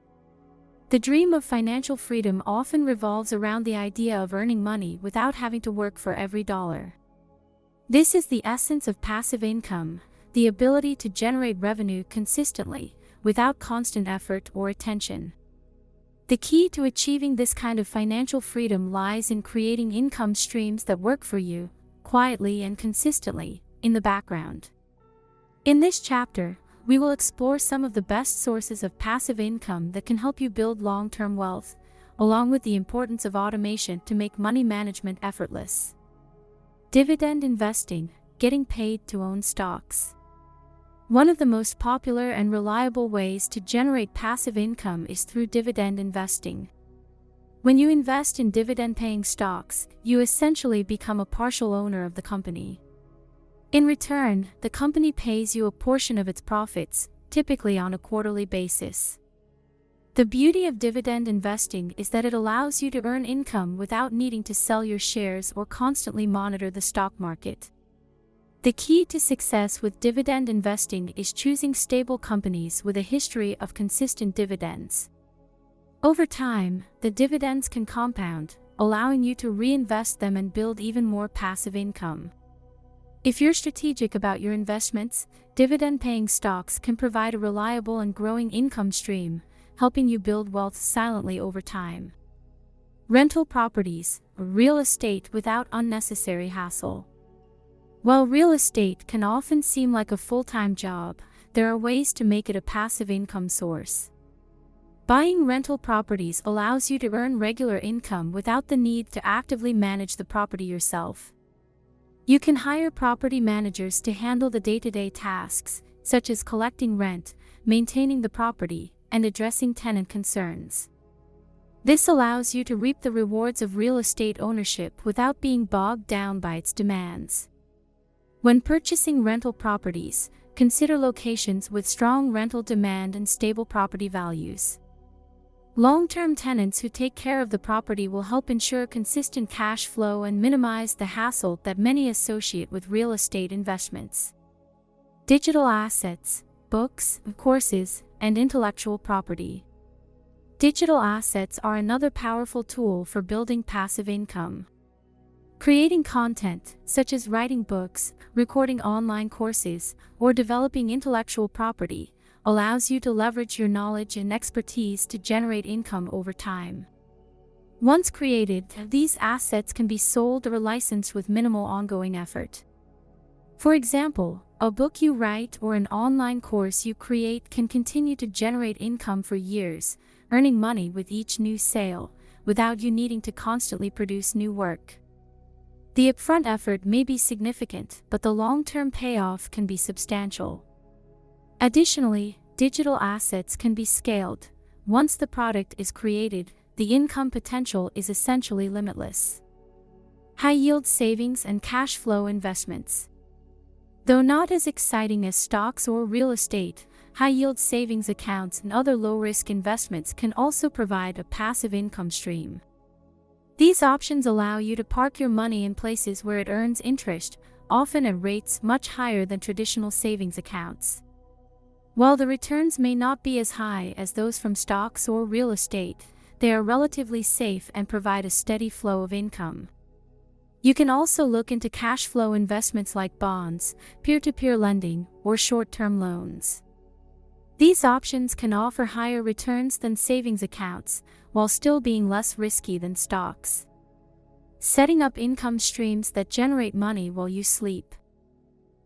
The dream of financial freedom often revolves around the idea of earning money without having to work for every dollar. This is the essence of passive income, the ability to generate revenue consistently, without constant effort or attention. The key to achieving this kind of financial freedom lies in creating income streams that work for you, quietly and consistently, in the background. In this chapter, we will explore some of the best sources of passive income that can help you build long-term wealth, along with the importance of automation to make money management effortless. Dividend investing, getting paid to own stocks. One of the most popular and reliable ways to generate passive income is through dividend investing. When you invest in dividend-paying stocks, you essentially become a partial owner of the company. In return, the company pays you a portion of its profits, typically on a quarterly basis. The beauty of dividend investing is that it allows you to earn income without needing to sell your shares or constantly monitor the stock market. The key to success with dividend investing is choosing stable companies with a history of consistent dividends. Over time, the dividends can compound, allowing you to reinvest them and build even more passive income. If you're strategic about your investments, dividend-paying stocks can provide a reliable and growing income stream, helping you build wealth silently over time. Rental properties, or real estate without unnecessary hassle. While real estate can often seem like a full-time job, there are ways to make it a passive income source. Buying rental properties allows you to earn regular income without the need to actively manage the property yourself. You can hire property managers to handle the day-to-day tasks, such as collecting rent, maintaining the property, and addressing tenant concerns. This allows you to reap the rewards of real estate ownership without being bogged down by its demands. When purchasing rental properties, consider locations with strong rental demand and stable property values. Long-term tenants who take care of the property will help ensure consistent cash flow and minimize the hassle that many associate with real estate investments. Digital assets, books, courses, and intellectual property. Digital assets are another powerful tool for building passive income. Creating content, such as writing books, recording online courses, or developing intellectual property, allows you to leverage your knowledge and expertise to generate income over time. Once created, these assets can be sold or licensed with minimal ongoing effort. For example, a book you write or an online course you create can continue to generate income for years, earning money with each new sale, without you needing to constantly produce new work. The upfront effort may be significant, but the long-term payoff can be substantial. Additionally, digital assets can be scaled. Once the product is created, the income potential is essentially limitless. High-yield savings and cash flow investments. Though not as exciting as stocks or real estate, high-yield savings accounts and other low-risk investments can also provide a passive income stream. These options allow you to park your money in places where it earns interest, often at rates much higher than traditional savings accounts. While the returns may not be as high as those from stocks or real estate, they are relatively safe and provide a steady flow of income. You can also look into cash flow investments like bonds, peer-to-peer lending, or short-term loans. These options can offer higher returns than savings accounts, while still being less risky than stocks. Setting up income streams that generate money while you sleep.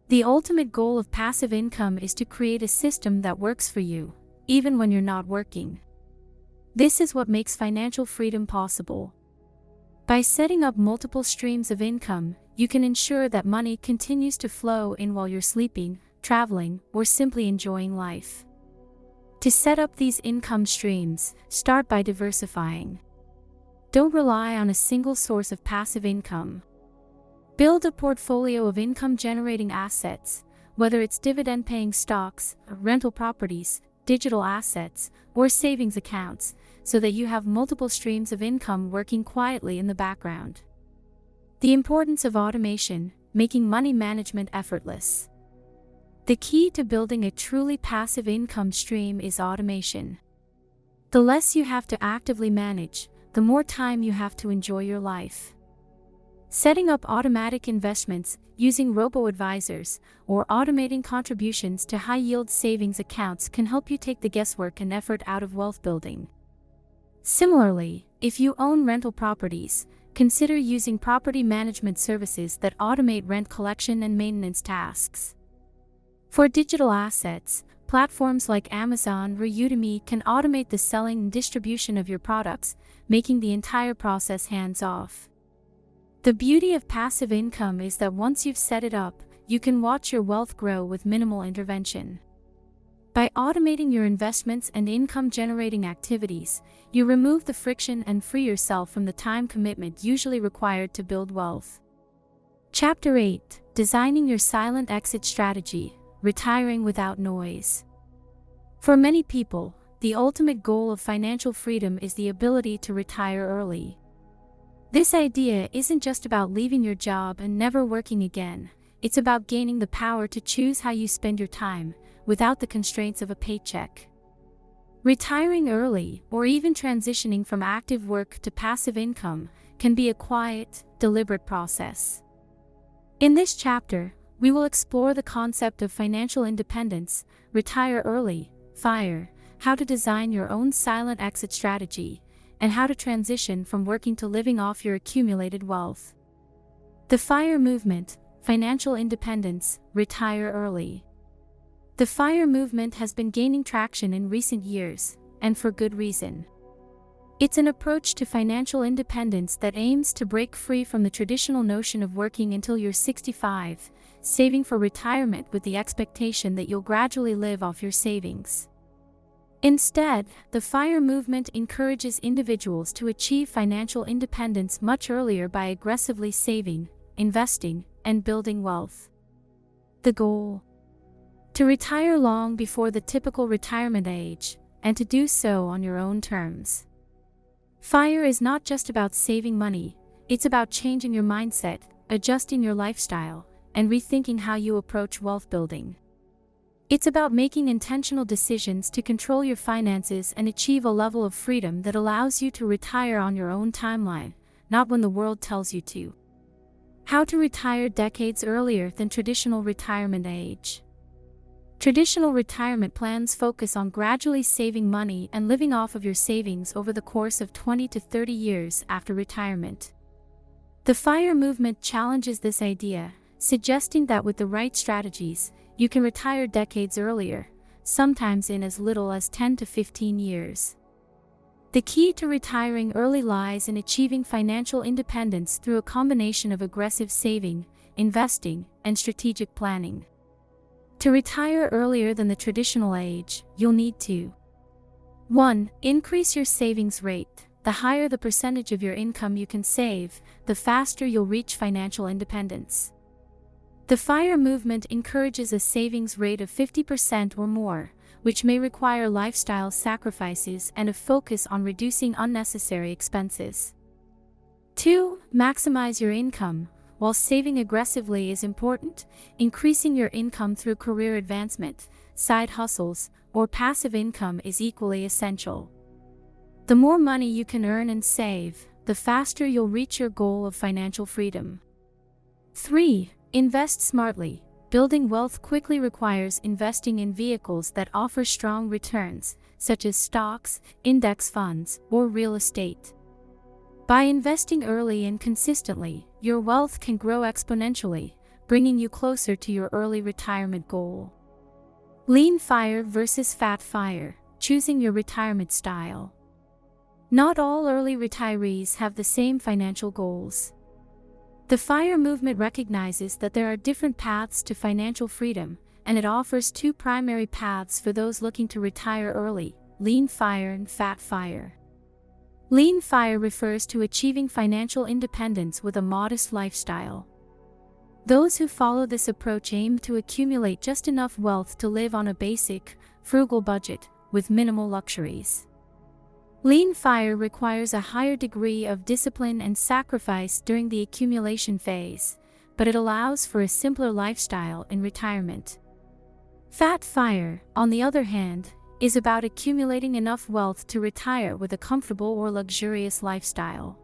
The ultimate goal of passive income is to create a system that works for you, even when you're not working. This is what makes financial freedom possible. By setting up multiple streams of income, you can ensure that money continues to flow in while you're sleeping, traveling, or simply enjoying life. To set up these income streams, start by diversifying. Don't rely on a single source of passive income. Build a portfolio of income-generating assets, whether it's dividend-paying stocks, rental properties, digital assets, or savings accounts, so that you have multiple streams of income working quietly in the background. The importance of automation, making money management effortless. The key to building a truly passive income stream is automation. The less you have to actively manage, the more time you have to enjoy your life. Setting up automatic investments, using robo-advisors, or automating contributions to high-yield savings accounts can help you take the guesswork and effort out of wealth building. Similarly, if you own rental properties, consider using property management services that automate rent collection and maintenance tasks. For digital assets, platforms like Amazon or Udemy can automate the selling and distribution of your products, making the entire process hands-off. The beauty of passive income is that once you've set it up, you can watch your wealth grow with minimal intervention. By automating your investments and income-generating activities, you remove the friction and free yourself from the time commitment usually required to build wealth. Chapter 8: Designing Your Silent Exit Strategy, Retiring Without Noise. For many people, the ultimate goal of financial freedom is the ability to retire early. This idea isn't just about leaving your job and never working again, it's about gaining the power to choose how you spend your time, without the constraints of a paycheck. Retiring early, or even transitioning from active work to passive income, can be a quiet, deliberate process. In this chapter, we will explore the concept of financial independence, retire early, FIRE, how to design your own silent exit strategy, and how to transition from working to living off your accumulated wealth. The FIRE movement, financial independence, retire early. The FIRE movement has been gaining traction in recent years, and for good reason. It's an approach to financial independence that aims to break free from the traditional notion of working until you're 65, saving for retirement with the expectation that you'll gradually live off your savings. Instead, the FIRE movement encourages individuals to achieve financial independence much earlier by aggressively saving, investing, and building wealth. The goal: to retire long before the typical retirement age, and to do so on your own terms. FIRE is not just about saving money, it's about changing your mindset, adjusting your lifestyle, and rethinking how you approach wealth building. It's about making intentional decisions to control your finances and achieve a level of freedom that allows you to retire on your own timeline, not when the world tells you to. How to retire decades earlier than traditional retirement age. Traditional retirement plans focus on gradually saving money and living off of your savings over the course of 20 to 30 years after retirement. The FIRE movement challenges this idea, suggesting that with the right strategies, you can retire decades earlier, sometimes in as little as 10 to 15 years. The key to retiring early lies in achieving financial independence through a combination of aggressive saving, investing, and strategic planning. To retire earlier than the traditional age, you'll need to 1. Increase your savings rate. The higher the percentage of your income you can save, the faster you'll reach financial independence. The FIRE movement encourages a savings rate of 50% or more, which may require lifestyle sacrifices and a focus on reducing unnecessary expenses. 2. Maximize your income. While saving aggressively is important, increasing your income through career advancement, side hustles, or passive income is equally essential. The more money you can earn and save, the faster you'll reach your goal of financial freedom. 3. Invest smartly. Building wealth quickly requires investing in vehicles that offer strong returns, such as stocks, index funds, or real estate. By investing early and consistently, your wealth can grow exponentially, bringing you closer to your early retirement goal. Lean FIRE versus fat FIRE. Choosing your retirement style. Not all early retirees have the same financial goals. The FIRE movement recognizes that there are different paths to financial freedom, and it offers two primary paths for those looking to retire early: lean FIRE and fat FIRE. Lean FIRE refers to achieving financial independence with a modest lifestyle. Those who follow this approach aim to accumulate just enough wealth to live on a basic, frugal budget, with minimal luxuries. Lean FIRE requires a higher degree of discipline and sacrifice during the accumulation phase, but it allows for a simpler lifestyle in retirement. Fat FIRE, on the other hand, is about accumulating enough wealth to retire with a comfortable or luxurious lifestyle.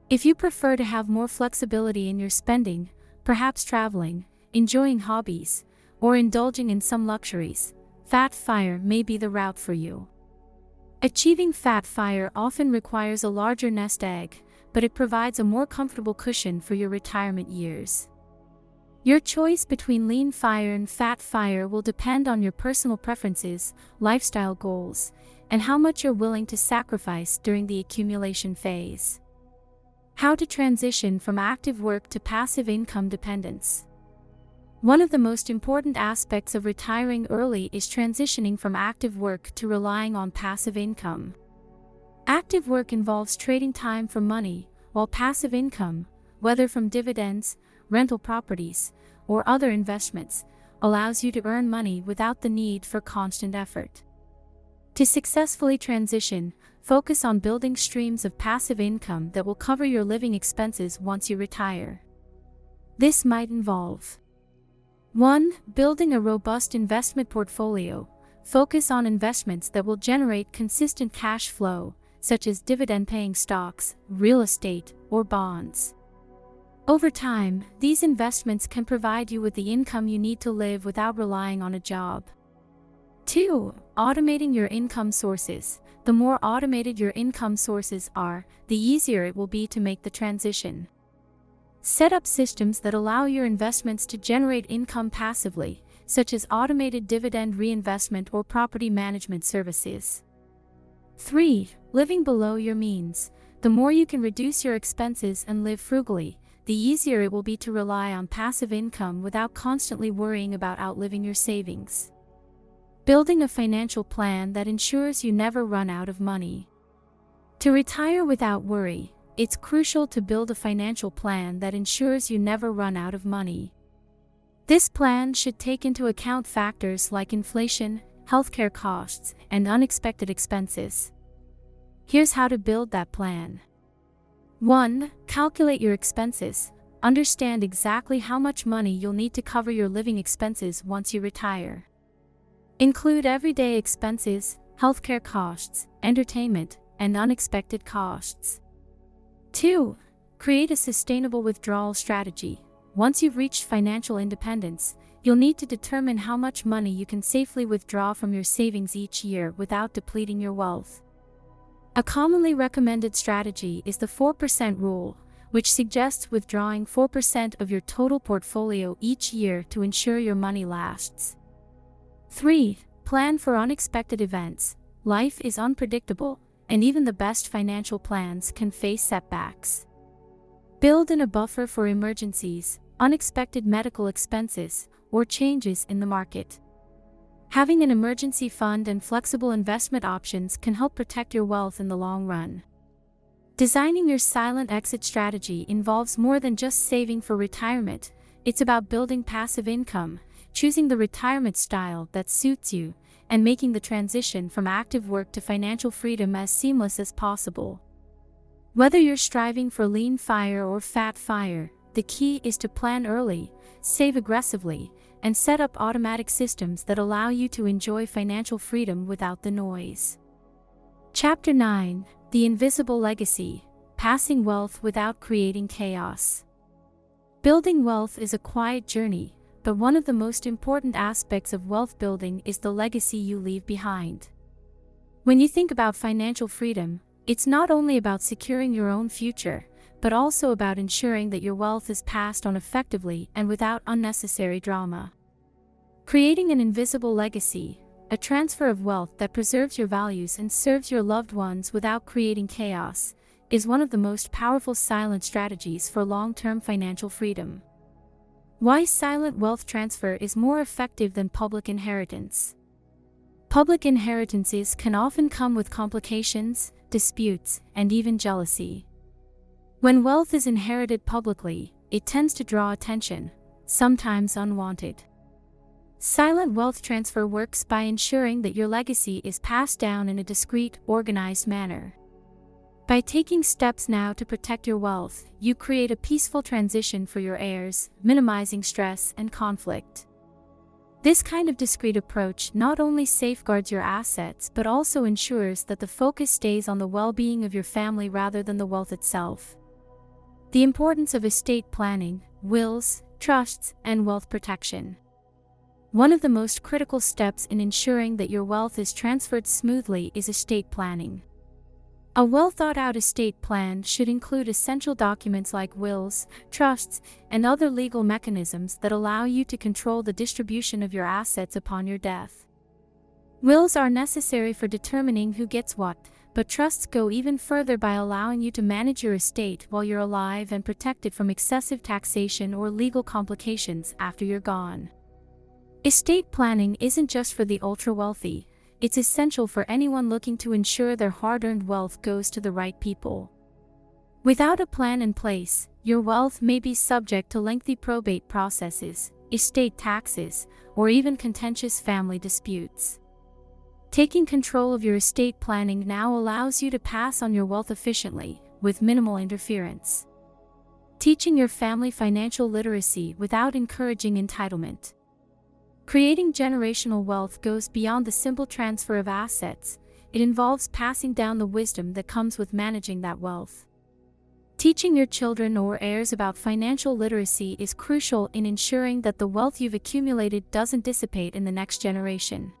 If you prefer to have more flexibility in your spending, perhaps traveling, enjoying hobbies, or indulging in some luxuries, fat FIRE may be the route for you. Achieving fat FIRE often requires a larger nest egg, but it provides a more comfortable cushion for your retirement years. Your choice between lean FIRE and fat FIRE will depend on your personal preferences, lifestyle goals, and how much you're willing to sacrifice during the accumulation phase. How to transition from active work to passive income dependence. One of the most important aspects of retiring early is transitioning from active work to relying on passive income. Active work involves trading time for money, while passive income, whether from dividends, rental properties, or other investments, allows you to earn money without the need for constant effort. To successfully transition, focus on building streams of passive income that will cover your living expenses once you retire. This might involve 1. Building a robust investment portfolio. Focus on investments that will generate consistent cash flow, such as dividend-paying stocks, real estate, or bonds. Over time, these investments can provide you with the income you need to live without relying on a job. 2. Automating your income sources. The more automated your income sources are, the easier it will be to make the transition. Set up systems that allow your investments to generate income passively, such as automated dividend reinvestment or property management services. 3. Living below your means. The more you can reduce your expenses and live frugally, the easier it will be to rely on passive income without constantly worrying about outliving your savings. Building a financial plan that ensures you never run out of money. To retire without worry, it's crucial to build a financial plan that ensures you never run out of money. This plan should take into account factors like inflation, healthcare costs, and unexpected expenses. Here's how to build that plan. 1. Calculate your expenses. Understand exactly how much money you'll need to cover your living expenses once you retire. Include everyday expenses, healthcare costs, entertainment, and unexpected costs. 2. Create a sustainable withdrawal strategy. Once you've reached financial independence, you'll need to determine how much money you can safely withdraw from your savings each year without depleting your wealth. A commonly recommended strategy is the 4% rule, which suggests withdrawing 4% of your total portfolio each year to ensure your money lasts. 3. Plan for unexpected events. Life is unpredictable, and even the best financial plans can face setbacks. Build in a buffer for emergencies, unexpected medical expenses, or changes in the market. Having an emergency fund and flexible investment options can help protect your wealth in the long run. Designing your silent exit strategy involves more than just saving for retirement. It's about building passive income, choosing the retirement style that suits you, and making the transition from active work to financial freedom as seamless as possible. Whether you're striving for lean fire or fat fire, the key is to plan early, save aggressively, and set up automatic systems that allow you to enjoy financial freedom without the noise. Chapter 9. The Invisible Legacy. Passing Wealth Without Creating Chaos. Building wealth is a quiet journey, but one of the most important aspects of wealth building is the legacy you leave behind. When you think about financial freedom, it's not only about securing your own future, but also about ensuring that your wealth is passed on effectively and without unnecessary drama. Creating an invisible legacy, a transfer of wealth that preserves your values and serves your loved ones without creating chaos, is one of the most powerful silent strategies for long-term financial freedom. Why silent wealth transfer is more effective than public inheritance. Public inheritances can often come with complications, disputes, and even jealousy. When wealth is inherited publicly, it tends to draw attention, sometimes unwanted. Silent wealth transfer works by ensuring that your legacy is passed down in a discreet, organized manner. By taking steps now to protect your wealth, you create a peaceful transition for your heirs, minimizing stress and conflict. This kind of discreet approach not only safeguards your assets but also ensures that the focus stays on the well-being of your family rather than the wealth itself. The importance of estate planning, wills, trusts, and wealth protection. One of the most critical steps in ensuring that your wealth is transferred smoothly is estate planning. A well-thought-out estate plan should include essential documents like wills, trusts, and other legal mechanisms that allow you to control the distribution of your assets upon your death. Wills are necessary for determining who gets what, but trusts go even further by allowing you to manage your estate while you're alive and protect it from excessive taxation or legal complications after you're gone. Estate planning isn't just for the ultra-wealthy, it's essential for anyone looking to ensure their hard-earned wealth goes to the right people. Without a plan in place, your wealth may be subject to lengthy probate processes, estate taxes, or even contentious family disputes. Taking control of your estate planning now allows you to pass on your wealth efficiently, with minimal interference. Teaching your family financial literacy without encouraging entitlement. Creating generational wealth goes beyond the simple transfer of assets. It involves passing down the wisdom that comes with managing that wealth. Teaching your children or heirs about financial literacy is crucial in ensuring that the wealth you've accumulated doesn't dissipate in the next generation.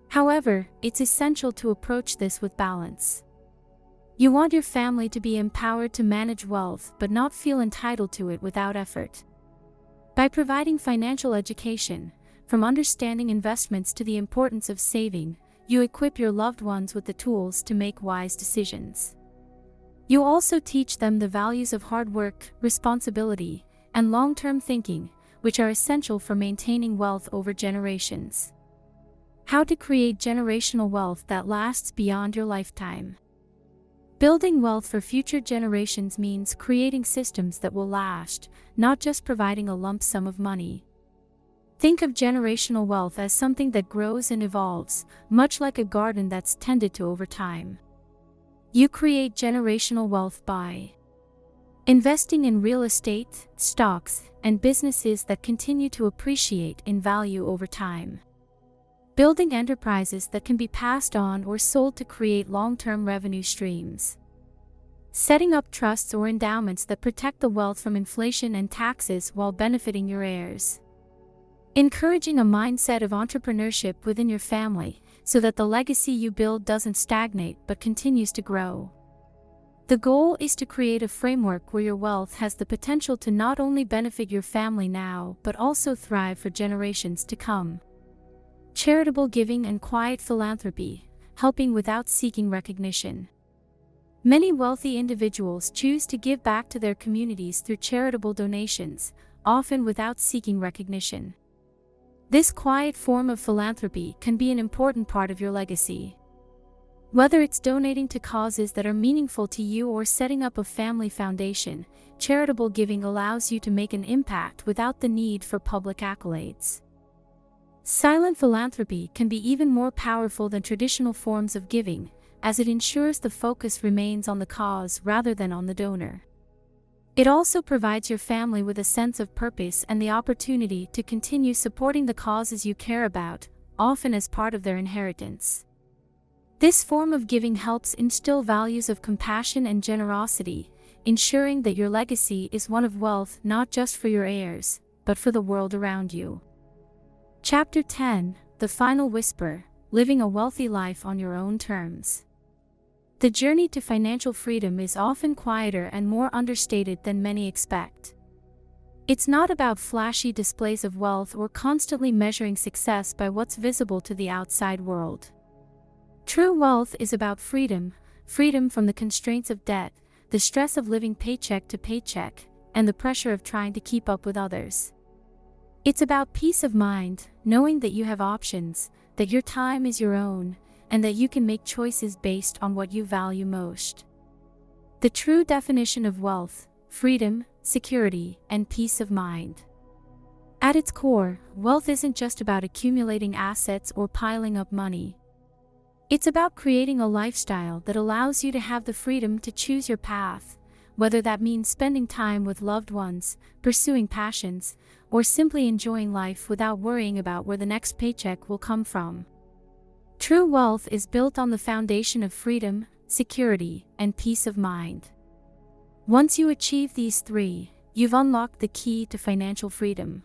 However, it's essential to approach this with balance. You want your family to be empowered to manage wealth but not feel entitled to it without effort. By providing financial education, from understanding investments to the importance of saving, you equip your loved ones with the tools to make wise decisions. You also teach them the values of hard work, responsibility, and long-term thinking, which are essential for maintaining wealth over generations. How to create generational wealth that lasts beyond your lifetime. Building wealth for future generations means creating systems that will last, not just providing a lump sum of money. Think of generational wealth as something that grows and evolves, much like a garden that's tended to over time. You create generational wealth by investing in real estate, stocks, and businesses that continue to appreciate in value over time. Building enterprises that can be passed on or sold to create long-term revenue streams. Setting up trusts or endowments that protect the wealth from inflation and taxes while benefiting your heirs. Encouraging a mindset of entrepreneurship within your family so that the legacy you build doesn't stagnate but continues to grow. The goal is to create a framework where your wealth has the potential to not only benefit your family now but also thrive for generations to come. Charitable giving and quiet philanthropy, helping without seeking recognition. Many wealthy individuals choose to give back to their communities through charitable donations, often without seeking recognition. This quiet form of philanthropy can be an important part of your legacy. Whether it's donating to causes that are meaningful to you or setting up a family foundation, charitable giving allows you to make an impact without the need for public accolades. Silent philanthropy can be even more powerful than traditional forms of giving, as it ensures the focus remains on the cause rather than on the donor. It also provides your family with a sense of purpose and the opportunity to continue supporting the causes you care about, often as part of their inheritance. This form of giving helps instill values of compassion and generosity, ensuring that your legacy is one of wealth not just for your heirs, but for the world around you. Chapter 10, The Final Whisper, Living a Wealthy Life on Your Own Terms. The journey to financial freedom is often quieter and more understated than many expect. It's not about flashy displays of wealth or constantly measuring success by what's visible to the outside world. True wealth is about freedom, freedom from the constraints of debt, the stress of living paycheck to paycheck, and the pressure of trying to keep up with others. It's about peace of mind, knowing that you have options, that your time is your own, and that you can make choices based on what you value most. The true definition of wealth: freedom, security, and peace of mind. At its core, wealth isn't just about accumulating assets or piling up money. It's about creating a lifestyle that allows you to have the freedom to choose your path, whether that means spending time with loved ones, pursuing passions, or simply enjoying life without worrying about where the next paycheck will come from. True wealth is built on the foundation of freedom, security, and peace of mind. Once you achieve these three, you've unlocked the key to financial freedom.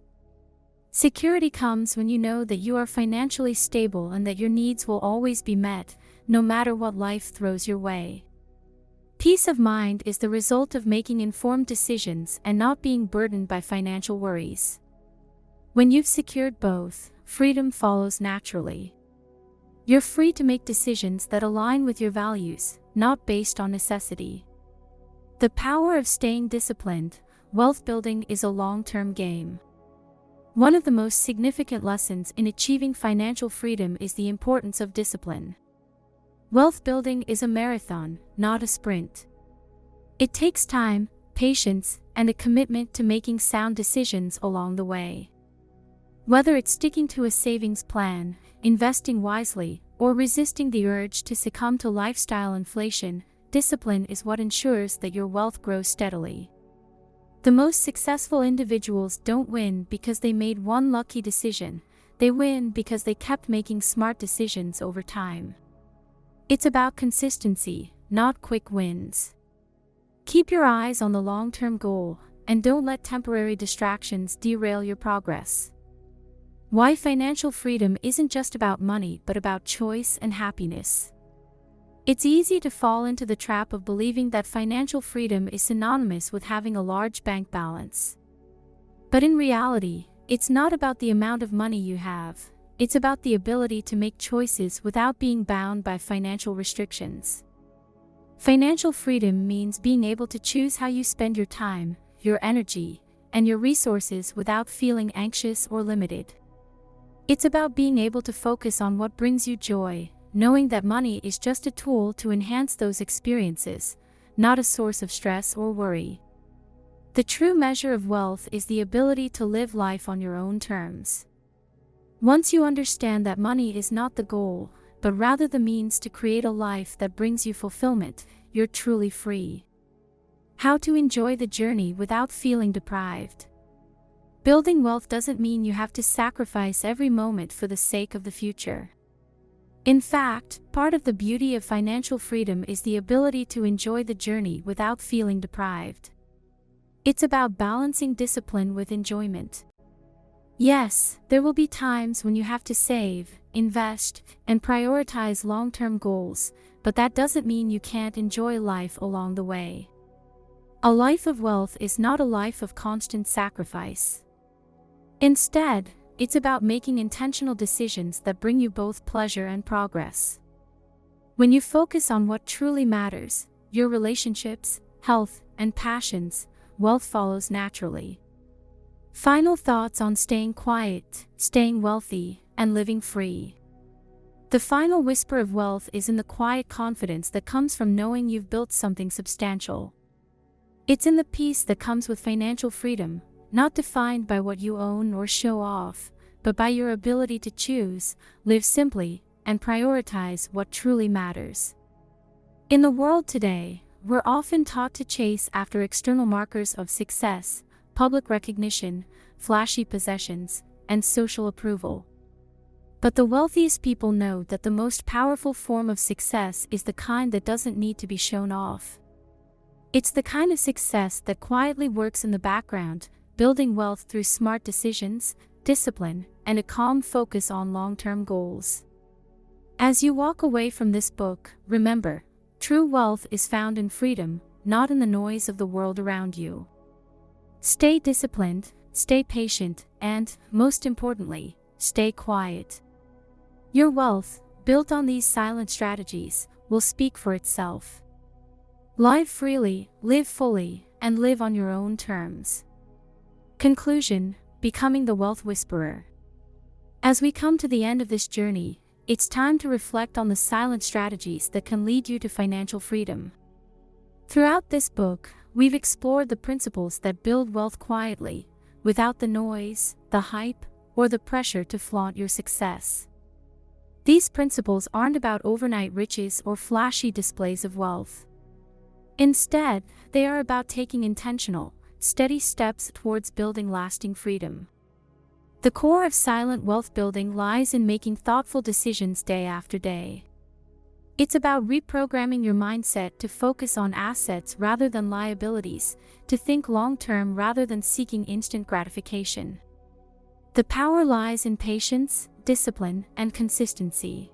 Security comes when you know that you are financially stable and that your needs will always be met, no matter what life throws your way. Peace of mind is the result of making informed decisions and not being burdened by financial worries. When you've secured both, freedom follows naturally. You're free to make decisions that align with your values, not based on necessity. The power of staying disciplined. Wealth building is a long-term game. One of the most significant lessons in achieving financial freedom is the importance of discipline. Wealth building is a marathon, not a sprint. It takes time, patience, and a commitment to making sound decisions along the way. Whether it's sticking to a savings plan, investing wisely, or resisting the urge to succumb to lifestyle inflation, discipline is what ensures that your wealth grows steadily. The most successful individuals don't win because they made one lucky decision. They win because they kept making smart decisions over time. It's about consistency, not quick wins. Keep your eyes on the long-term goal, and don't let temporary distractions derail your progress. Why financial freedom isn't just about money but about choice and happiness. It's easy to fall into the trap of believing that financial freedom is synonymous with having a large bank balance. But in reality, it's not about the amount of money you have, it's about the ability to make choices without being bound by financial restrictions. Financial freedom means being able to choose how you spend your time, your energy, and your resources without feeling anxious or limited. It's about being able to focus on what brings you joy, knowing that money is just a tool to enhance those experiences, not a source of stress or worry. The true measure of wealth is the ability to live life on your own terms. Once you understand that money is not the goal, but rather the means to create a life that brings you fulfillment, you're truly free. How to enjoy the journey without feeling deprived. Building wealth doesn't mean you have to sacrifice every moment for the sake of the future. In fact, part of the beauty of financial freedom is the ability to enjoy the journey without feeling deprived. It's about balancing discipline with enjoyment. Yes, there will be times when you have to save, invest, and prioritize long-term goals, but that doesn't mean you can't enjoy life along the way. A life of wealth is not a life of constant sacrifice. Instead, it's about making intentional decisions that bring you both pleasure and progress. When you focus on what truly matters, your relationships, health, and passions, wealth follows naturally. Final thoughts on staying quiet, staying wealthy, and living free. The final whisper of wealth is in the quiet confidence that comes from knowing you've built something substantial. It's in the peace that comes with financial freedom, not defined by what you own or show off, but by your ability to choose, live simply, and prioritize what truly matters. In the world today, we're often taught to chase after external markers of success, public recognition, flashy possessions, and social approval. But the wealthiest people know that the most powerful form of success is the kind that doesn't need to be shown off. It's the kind of success that quietly works in the background, building wealth through smart decisions, discipline, and a calm focus on long-term goals. As you walk away from this book, remember, true wealth is found in freedom, not in the noise of the world around you. Stay disciplined, stay patient, and, most importantly, stay quiet. Your wealth, built on these silent strategies, will speak for itself. Live freely, live fully, and live on your own terms. Conclusion: Becoming the Wealth Whisperer. As we come to the end of this journey, it's time to reflect on the silent strategies that can lead you to financial freedom. Throughout this book, we've explored the principles that build wealth quietly, without the noise, the hype, or the pressure to flaunt your success. These principles aren't about overnight riches or flashy displays of wealth. Instead, they are about taking intentional, steady steps towards building lasting freedom. The core of silent wealth building lies in making thoughtful decisions day after day. It's about reprogramming your mindset to focus on assets rather than liabilities, to think long-term rather than seeking instant gratification. The power lies in patience, discipline, and consistency.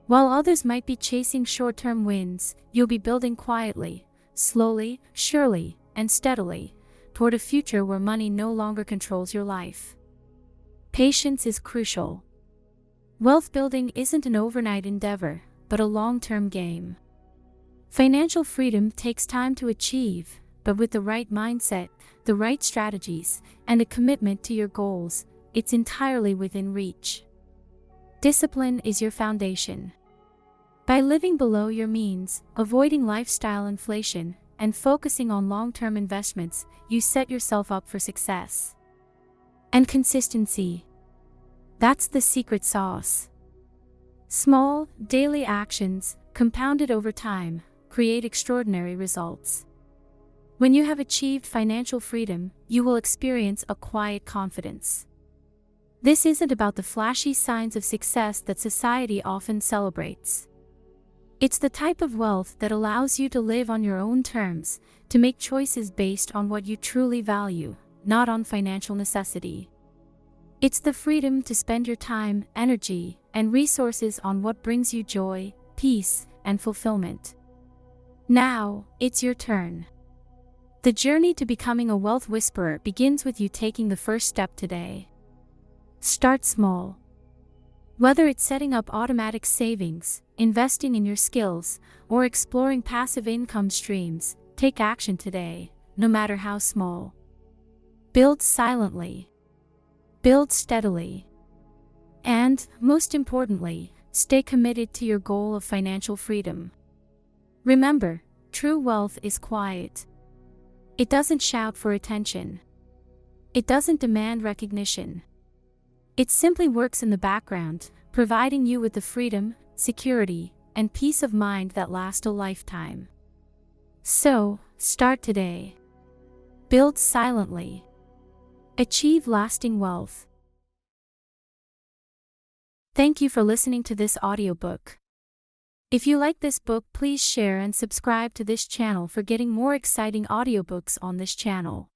While others might be chasing short-term wins, you'll be building quietly, slowly, surely, and steadily, toward a future where money no longer controls your life. Patience is crucial. Wealth building isn't an overnight endeavor, but a long-term game. Financial freedom takes time to achieve, but with the right mindset, the right strategies, and a commitment to your goals, it's entirely within reach. Discipline is your foundation. By living below your means, avoiding lifestyle inflation, and focusing on long-term investments, you set yourself up for success. And consistency. That's the secret sauce. Small, daily actions, compounded over time, create extraordinary results. When you have achieved financial freedom, you will experience a quiet confidence. This isn't about the flashy signs of success that society often celebrates. It's the type of wealth that allows you to live on your own terms, to make choices based on what you truly value, not on financial necessity. It's the freedom to spend your time, energy, and resources on what brings you joy, peace, and fulfillment. Now, it's your turn. The journey to becoming a wealth whisperer begins with you taking the first step today. Start small. Whether it's setting up automatic savings, investing in your skills, or exploring passive income streams, take action today, no matter how small. Build silently. Build steadily. And, most importantly, stay committed to your goal of financial freedom. Remember, true wealth is quiet. It doesn't shout for attention. It doesn't demand recognition. It simply works in the background, providing you with the freedom, security, and peace of mind that last a lifetime. So, start today. Build silently. Achieve lasting wealth. Thank you for listening to this audiobook. If you like this book, please share and subscribe to this channel for getting more exciting audiobooks on this channel.